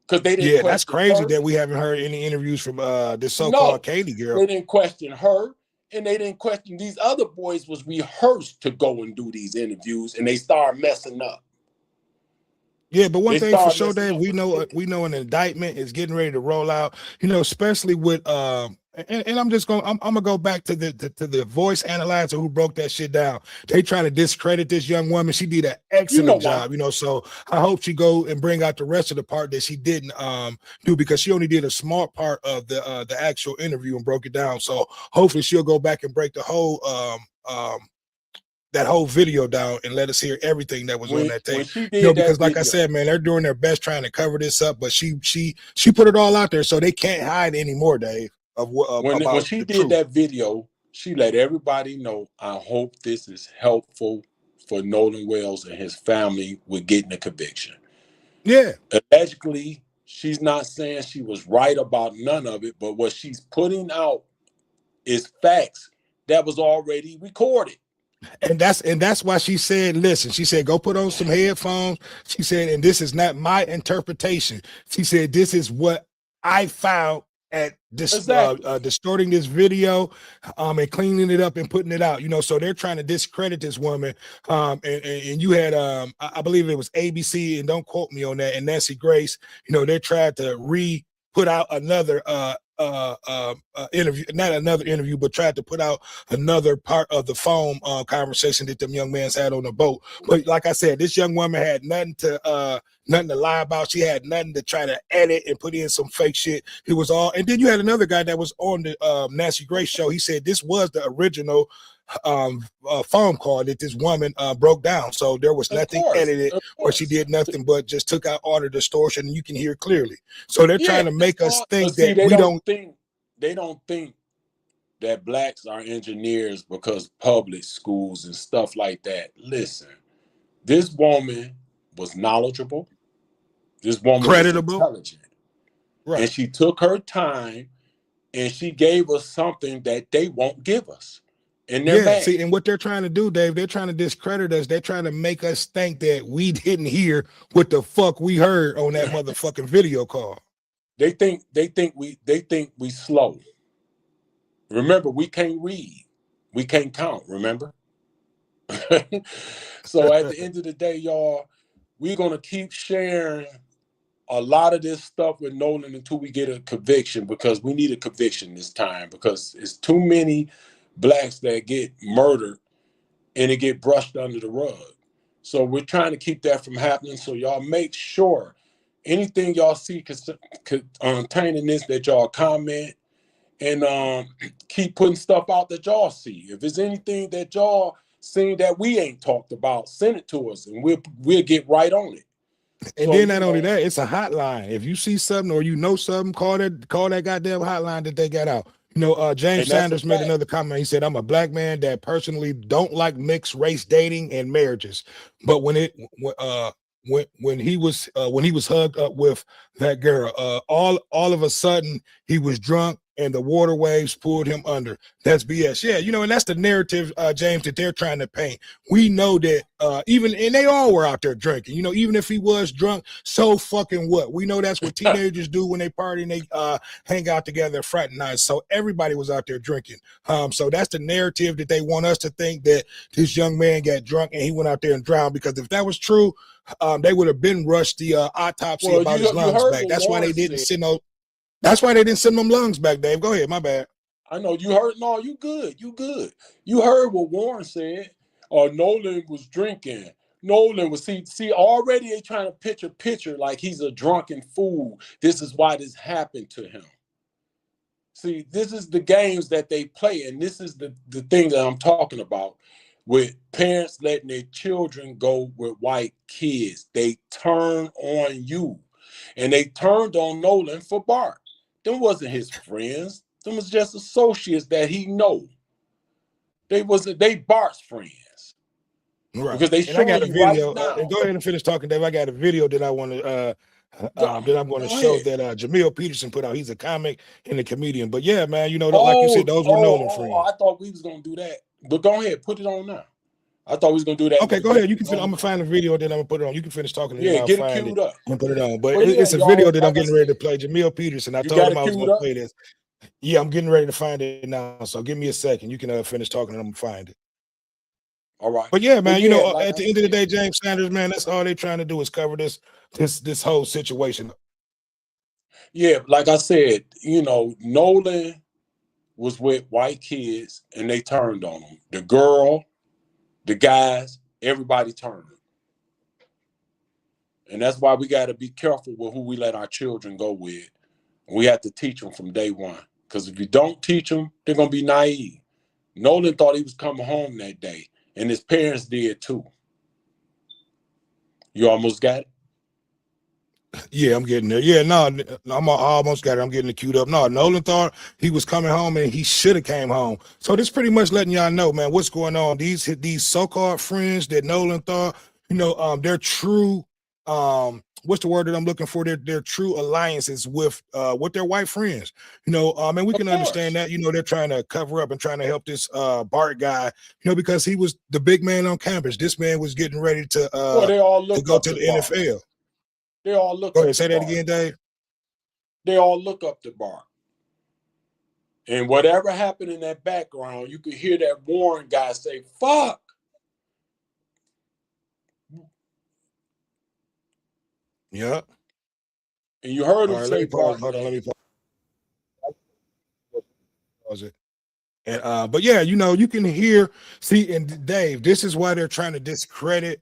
Because they didn't Yeah, that's question crazy her. that we haven't heard any interviews from this so-called No, Katie girl. they didn't question her. And they didn't question these other boys was rehearsed to go and do these interviews, and they started messing up. Yeah, but one They thing for started sure, messing Dave, up with the we know an indictment is getting ready to roll out, you know, especially with and I'm just I'm gonna go back to the voice analyzer who broke that shit down. They trying to discredit this young woman. She did an you know excellent why. job, you know. So I hope she go and bring out the rest of the part that she didn't do, because she only did a small part of the actual interview and broke it down. So hopefully she'll go back and break the whole that whole video down and let us hear everything that was on that tape. When she You did know, that because like I video, said, man, they're doing their best trying to cover this up, but she put it all out there, so they can't hide anymore, Dave, when about she the did truth. that video, she let everybody know, I hope this is helpful for Nolan Wells and his family with getting a conviction. Yeah. Allegedly, she's not saying she was right about none of it, but what she's putting out is facts that was already recorded. And that's why she said, listen, she said, go put on some headphones. She said, and this is not my interpretation. She said, this is what I found at this Exactly. distorting this video and cleaning it up and putting it out, you know. So they're trying to discredit this woman. And you had I believe it was ABC, and don't quote me on that, and Nancy Grace, you know, they tried to put out another interview, not another interview, but tried to put out another part of the phone conversation that them young men had on the boat. But like I said, this young woman had nothing to lie about. She had nothing to try to edit and put in some fake shit. It was all. And then you had another guy that was on the Nancy Grace show. He said this was the original phone call that this woman broke down. So there was nothing edited, or she did nothing but just took out all the distortion, and you can hear clearly. So they're trying to make us think that they don't think that blacks are engineers because public schools and stuff like that. Listen, this woman was knowledgeable. This woman was intelligent. Right. And she took her time and she gave us something that they won't give us. And they're mad. See, and what they're trying to do, Dave, they're trying to discredit us. They're trying to make us think that we didn't hear what the fuck we heard on that motherfucking video call. They think we slow. Remember, we can't read. We can't count, remember? So at the end of the day, y'all, we're gonna keep sharing a lot of this stuff with Nolan until we get a conviction, because we need a conviction this time, because it's too many blacks that get murdered and it get brushed under the rug. So we're trying to keep that from happening. So y'all make sure anything y'all see containing this, that y'all comment and keep putting stuff out that y'all see. If there's anything that y'all seen that we ain't talked about, send it to us and we'll get right on it. And then not only that, it's a hotline. If you see something or you know something, call that goddamn hotline that they got out. You know, James Sanders made another comment. He said, I'm a black man that personally don't like mixed race dating and marriages. But when he was hugged up with that girl, all of a sudden he was drunk and the water waves pulled him under. That's BS. Yeah, you know, and that's the narrative, James, that they're trying to paint. We know that and they all were out there drinking. You know, even if he was drunk, so fucking what? We know that's what teenagers do when they party and they hang out together and fraternize. So everybody was out there drinking. So that's the narrative that they want us to think, that this young man got drunk and he went out there and drowned. Because if that was true, they would have been rushed the autopsy about his lungs back. That's why they didn't send no. That's why they didn't send them lungs back, Dave. Go ahead, my bad. I know you heard. No, you good. You good. You heard what Warren said. Nolan was drinking. Nolan was see already they trying to pitch a picture like he's a drunken fool. This is why this happened to him. See, this is the games that they play, and this is the thing that I'm talking about with parents letting their children go with white kids. They turn on you, and they turned on Nolan for BART. Them wasn't his friends. Them was just associates that he know. They BART's friends. Right. Because they showing you video, right now. And go ahead and finish talking, Dave. I got a video that I want to that I'm going to show that Jamil Peterson put out. He's a comic and a comedian. But yeah, man, you know, like you said, those were Nolan friends. I thought we was gonna do that. But go ahead, put it on now. I thought we was gonna do that. Okay, go ahead. You can. I'm gonna find the video, then I'm gonna put it on. You can finish talking. And yeah, get it queued up and put it on. But it's a video that I'm getting ready to play. Jamil Peterson. I told him I was gonna play this. Yeah, I'm getting ready to find it now. So give me a second. You can finish talking, and I'm gonna find it. All right. But yeah, man, you know, like at the end of the day, James Sanders, man, that's all they're trying to do is cover this whole situation. Yeah, like I said, you know, Nolan was with white kids and they turned on him. The girl, the guys, everybody turned. And that's why we got to be careful with who we let our children go with. We have to teach them from day one. Because if you don't teach them, they're going to be naive. Nolan thought he was coming home that day. and his parents did too. You almost got it? Yeah, I'm getting there. Yeah, no, I almost got it. I'm getting it queued up. No, Nolan thought he was coming home and he should have came home. So this pretty much letting y'all know, man, what's going on. These so-called friends that Nolan thought, they're true. What's the word that I'm looking for? They're true alliances with their white friends. And we can understand that. They're trying to cover up and trying to help this BART guy. because he was the big man on campus. This man was getting ready to they all look go up to the BART. NFL. They all look Go up ahead, say that BART. again, Dave. They all look up to BART. And whatever happened in that background, you could hear that Warren guy say, fuck. Yeah. And you heard him All right, say let me pause. BART. Hold on, let me pause it. And but yeah, you can hear, see, and Dave, this is why they're trying to discredit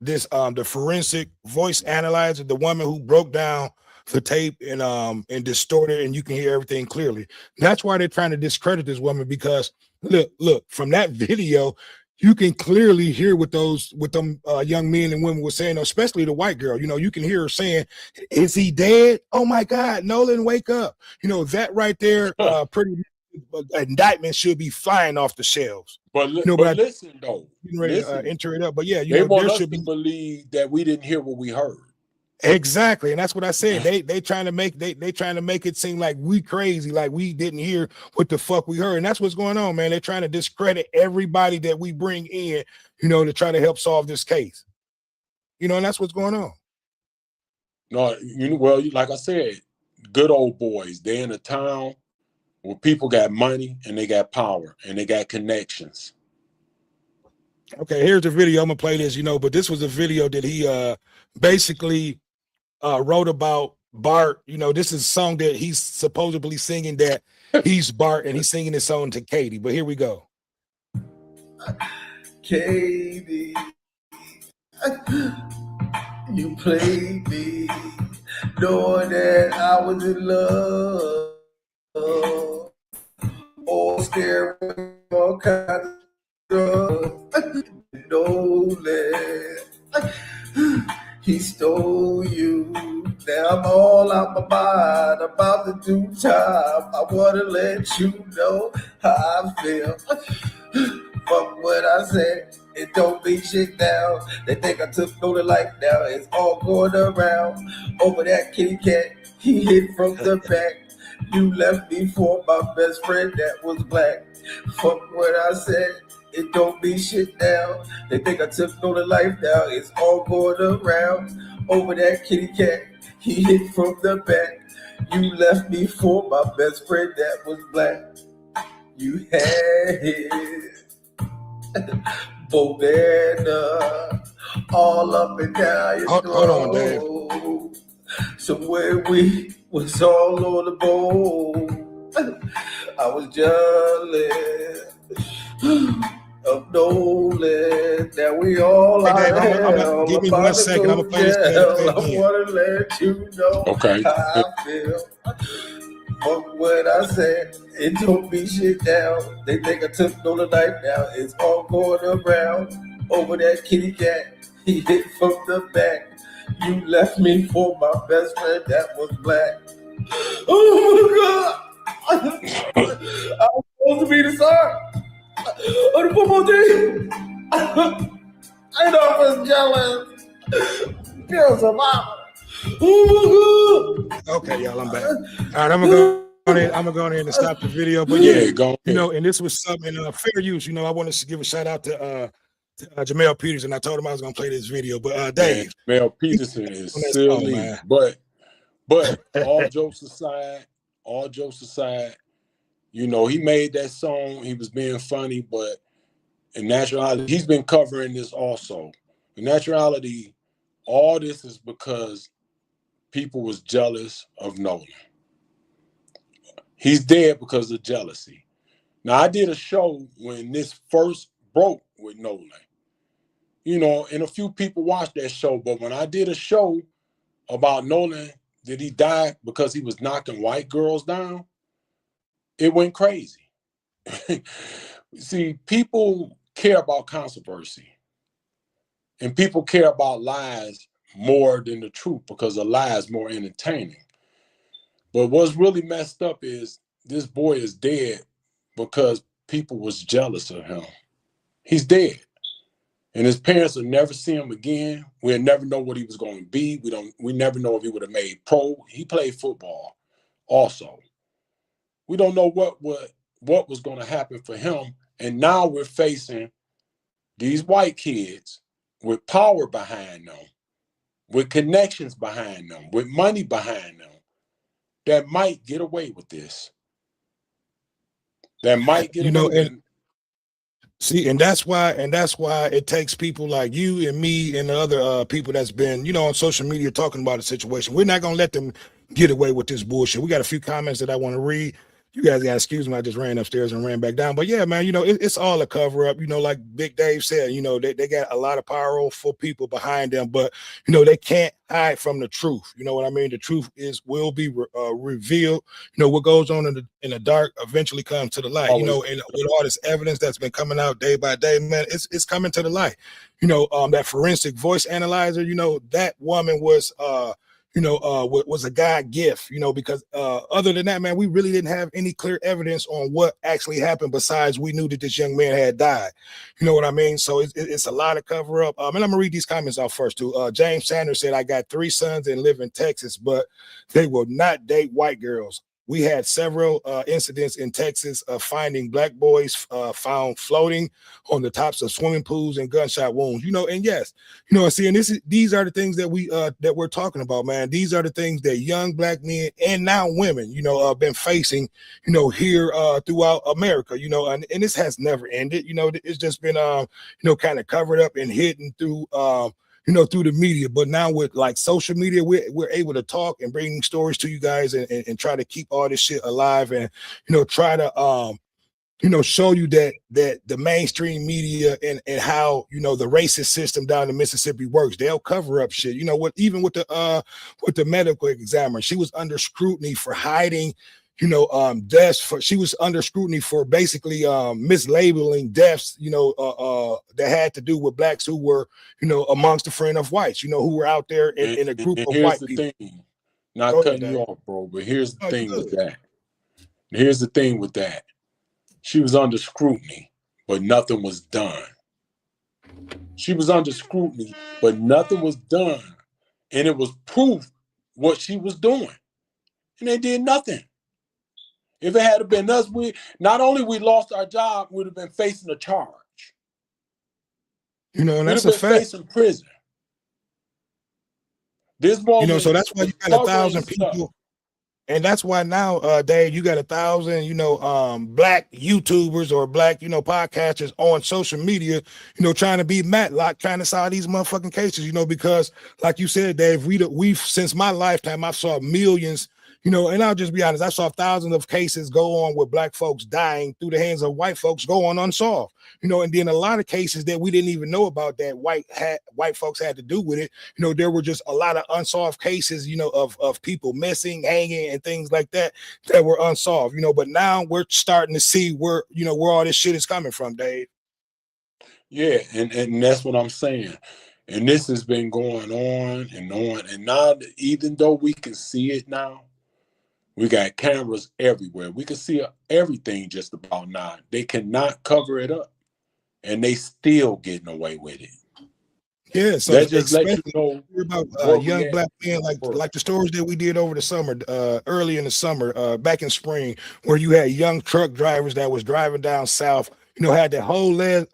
this the forensic voice analyzer, the woman who broke down the tape and distorted, and you can hear everything clearly. That's why they're trying to discredit this woman, because look from that video, you can clearly hear what them young men and women were saying, especially the white girl. You can hear her saying, "Is he dead? Oh my God, Nolan, wake up!" That right there, pretty indictment should be flying off the shelves. But listen though, Enter it up. But yeah, they want there us should to be believe that we didn't hear what we heard. Exactly, and that's what I said. They trying to make it seem like we crazy, like we didn't hear what the fuck we heard, and that's what's going on, man. They're trying to discredit everybody that we bring in, to try to help solve this case. And that's what's going on. No, well, like I said, good old boys. They're in a town where people got money and they got power and they got connections. Okay, here's the video. I'm gonna play this, but this was a video that he basically wrote about BART. This is a song that he's supposedly singing, that he's BART and he's singing this song to Katie. But here we go. Katie, you played me, knowing that I was in love. All scared with all kinds of drugs. NOLAN, he stole you. Now I'm all out my mind, about to do time. I wanna let you know how I feel. Fuck what I said, it don't mean shit now. They think I took NOLAN life now. It's all going around. Over that kitty cat, he hit from the back. You left me for my best friend that was black. Fuck what I said, it don't mean shit now. They think I took NOLAN life now. It's all going around. Over that kitty cat, he hit from the back. You left me for my best friend that was black. You had it. Bodega, all up and down your throat. Hold on, Dave. Somewhere we was all on the boat. I was jealous of NOLAN. That we all Hey, out Dave, of hell. give me 1 second. I'm gonna play this thing I again. wanna let you know how I feel. Fuck what I said, it don't be shit down. They think I took NOLAN life now. It's all going around. Over that kitty cat, he hit from the back. You left me for my best friend that was black. Oh my God! I was supposed to be the star of the football team. I know I was jealous. Girl survivor. Oh my God! Okay, y'all, I'm back. All right, I'm gonna go ahead and stop the video. But yeah, go ahead. and this was something fair use. I wanted to give a shout out to Jamel Peters, and I told him I was gonna play this video. But Dave, Jamel Peterson is silly, but all jokes aside, he made that song. He was being funny, but in naturality, he's been covering this also. In naturality, all this is because people was jealous of NOLAN. He's dead because of jealousy. Now, I did a show when this first broke with NOLAN. And a few people watched that show, but when I did a show about NOLAN, did he die because he was knocking white girls down? It went crazy. See, people care about controversy. And people care about lies more than the truth because a lie is more entertaining. But what's really messed up is this boy is dead because people was jealous of him. He's dead. And his parents will never see him again. We'll never know what he was going to be. We never know if he would have made pro. He played football also. We don't know what was going to happen for him. And now we're facing these white kids with power behind them, with connections behind them, with money behind them, that might get away with this. That might get away with it. See, and that's why it takes people like you and me and the other people that's been, on social media talking about the situation. We're not gonna let them get away with this bullshit. We got a few comments that I want to read. You guys got to excuse me. I just ran upstairs and ran back down. But yeah, man, it's all a cover up. Like Big Dave said, they got a lot of powerful people behind them, but they can't hide from the truth. You know what I mean? The truth will be revealed. What goes on in the dark eventually comes to the light. And with all this evidence that's been coming out day by day, man, it's coming to the light. That forensic voice analyzer. That woman was was a God gift, because other than that, man, we really didn't have any clear evidence on what actually happened besides we knew that this young man had died. You know what I mean? So it's a lot of cover up. And I'm gonna read these comments out first too. James Sanders said, I got 3 sons and live in Texas, but they will not date white girls. We had several incidents in Texas of finding black boys found floating on the tops of swimming pools and gunshot wounds. And yes, and these are the things that we're talking about, man. These are the things that young black men and now women, have been facing, here throughout America, and this has never ended. It's just been, kind of covered up and hidden through, through the media. But now with like social media, we're able to talk and bring stories to you guys and try to keep all this shit alive and, try to, show you that the mainstream media and how, the racist system down in Mississippi works. They'll cover up shit. Even with the medical examiner, she was under scrutiny for hiding deaths. She was under scrutiny for basically mislabeling deaths, that had to do with blacks who were, amongst a friend of whites, who were out there in a group of white people. Thing. Not cutting you off, bro, but here's the thing with that. Here's the thing with that. She was under scrutiny, but nothing was done. She was under scrutiny, but nothing was done. And it was proof what she was doing. And they did nothing. If it had been us, we lost our job, we'd have been facing a charge. And that's a fact. Facing prison. This woman, so that's why you got 1,000 people. And that's why now, Dave, you got 1,000, black YouTubers or black, podcasters on social media, trying to be Matlock, trying to solve these motherfucking cases, because like you said, Dave, we've since my lifetime, I've saw millions, and I'll just be honest, I saw thousands of cases go on with black folks dying through the hands of white folks go on unsolved, and then a lot of cases that we didn't even know about that white folks had to do with it. There were just a lot of unsolved cases, of people missing, hanging, and things like that were unsolved, but now we're starting to see where all this shit is coming from, Dave. Yeah, and that's what I'm saying. And this has been going on and on. And now, even though we can see it now, we got cameras everywhere. We can see everything just about now. They cannot cover it up. And they still getting away with it. Yeah, so that just lets you know about young black men, like the stories that we did over the summer, early in the summer, back in spring, where you had young truck drivers that was driving down south, had their whole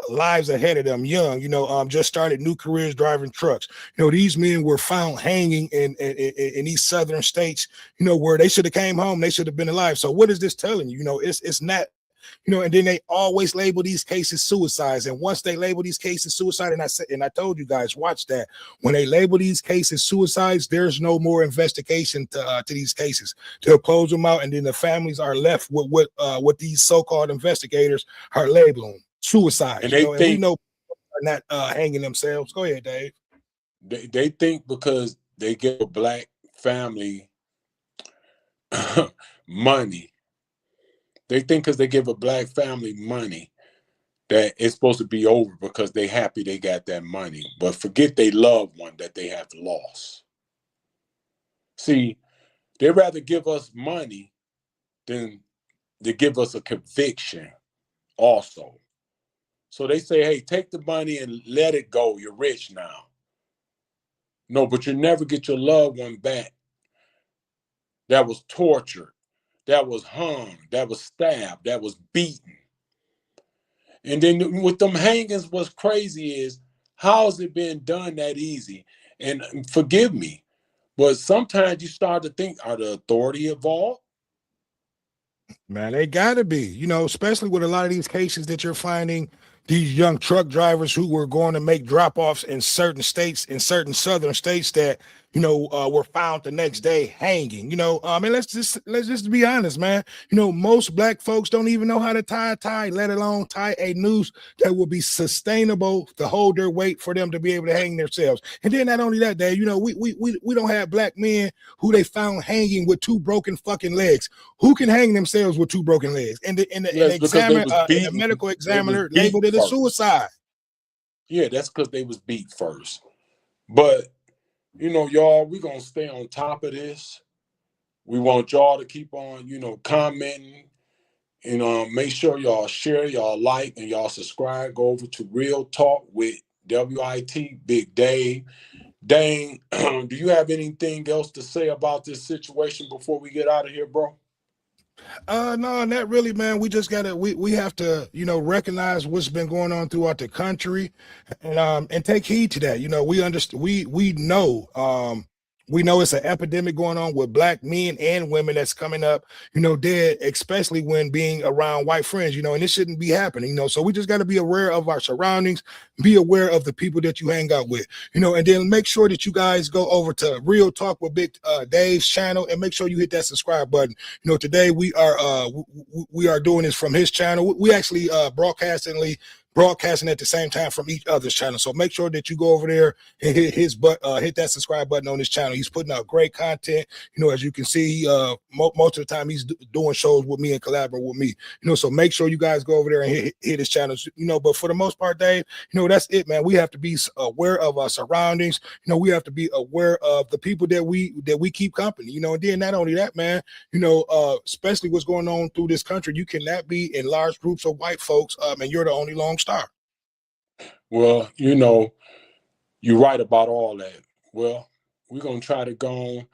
lives ahead of them, young, just started new careers driving trucks. These men were found hanging in these southern states, where they should have came home, they should have been alive. So what is this telling you? It's not. And then they always label these cases suicides. And once they label these cases suicide, and I told you guys, watch that. When they label these cases suicides, there's no more investigation to these cases. They'll close them out, and then the families are left with what these so-called investigators are labeling suicides. And and we know are not hanging themselves. Go ahead, Dave. They think because they give a black family money. They think because they give a black family money that it's supposed to be over because they happy they got that money, but forget they loved one that they have lost. See, they rather give us money than to give us a conviction also. So they say, hey, take the money and let it go. You're rich now. No, but you never get your loved one back that was tortured, that was hung, that was stabbed, that was beaten. And then with them hangings, what's crazy is, how has it been done that easy? And forgive me, but sometimes you start to think, are the authority involved? Man, they gotta be, you know, especially with a lot of these cases that you're finding these young truck drivers who were going to make drop-offs in certain states, in certain southern states that, you know, were found the next day hanging. You know, I mean, let's just be honest, man. You know, most black folks don't even know how to tie a tie, let alone tie a noose that will be sustainable to hold their weight for them to be able to hang themselves. And then not only that, Dave, you know, we don't have black men who they found hanging with 2 broken fucking legs. Who can hang themselves with 2 broken legs? And the examiner, and the medical examiner labeled it a suicide. Yeah, that's because they was beat first. But you know, y'all, we're gonna stay on top of this. We want y'all to keep on, you know, commenting. You know, make sure y'all share, y'all like, and y'all subscribe. Go over to Real Talk with WIT Big Dave. Dane, do you have anything else to say about this situation before we get out of here, bro? No, not really, man. We just gotta we have to, you know, recognize what's been going on throughout the country and take heed to that. You know, we understand we know it's an epidemic going on with black men and women that's coming up, you know, dead, especially when being around white friends, you know, and it shouldn't be happening, you know. So we just got to be aware of our surroundings, be aware of the people that you hang out with, you know, and then make sure that you guys go over to Real Talk with Big Dave's channel and make sure you hit that subscribe button. You know, today we are doing this from his channel. We actually broadcasting at the same time from each other's channel. So make sure that you go over there and hit that subscribe button on his channel. He's putting out great content. You know, as you can see, most of the time he's doing shows with me and collaborating with me. You know, so make sure you guys go over there and hit his channel. You know, but for the most part, Dave, you know, that's it, man. We have to be aware of our surroundings. You know, we have to be aware of the people that we keep company. You know, and then not only that, man, you know, especially what's going on through this country, you cannot be in large groups of white folks, and you're the only long star. Well, you know, you're right about all that. Well, we're going to try to go on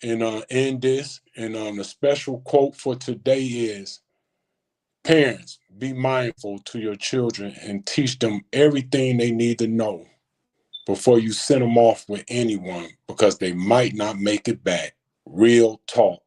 and end this. And the special quote for today is, parents, be mindful to your children and teach them everything they need to know before you send them off with anyone, because they might not make it back. Real talk.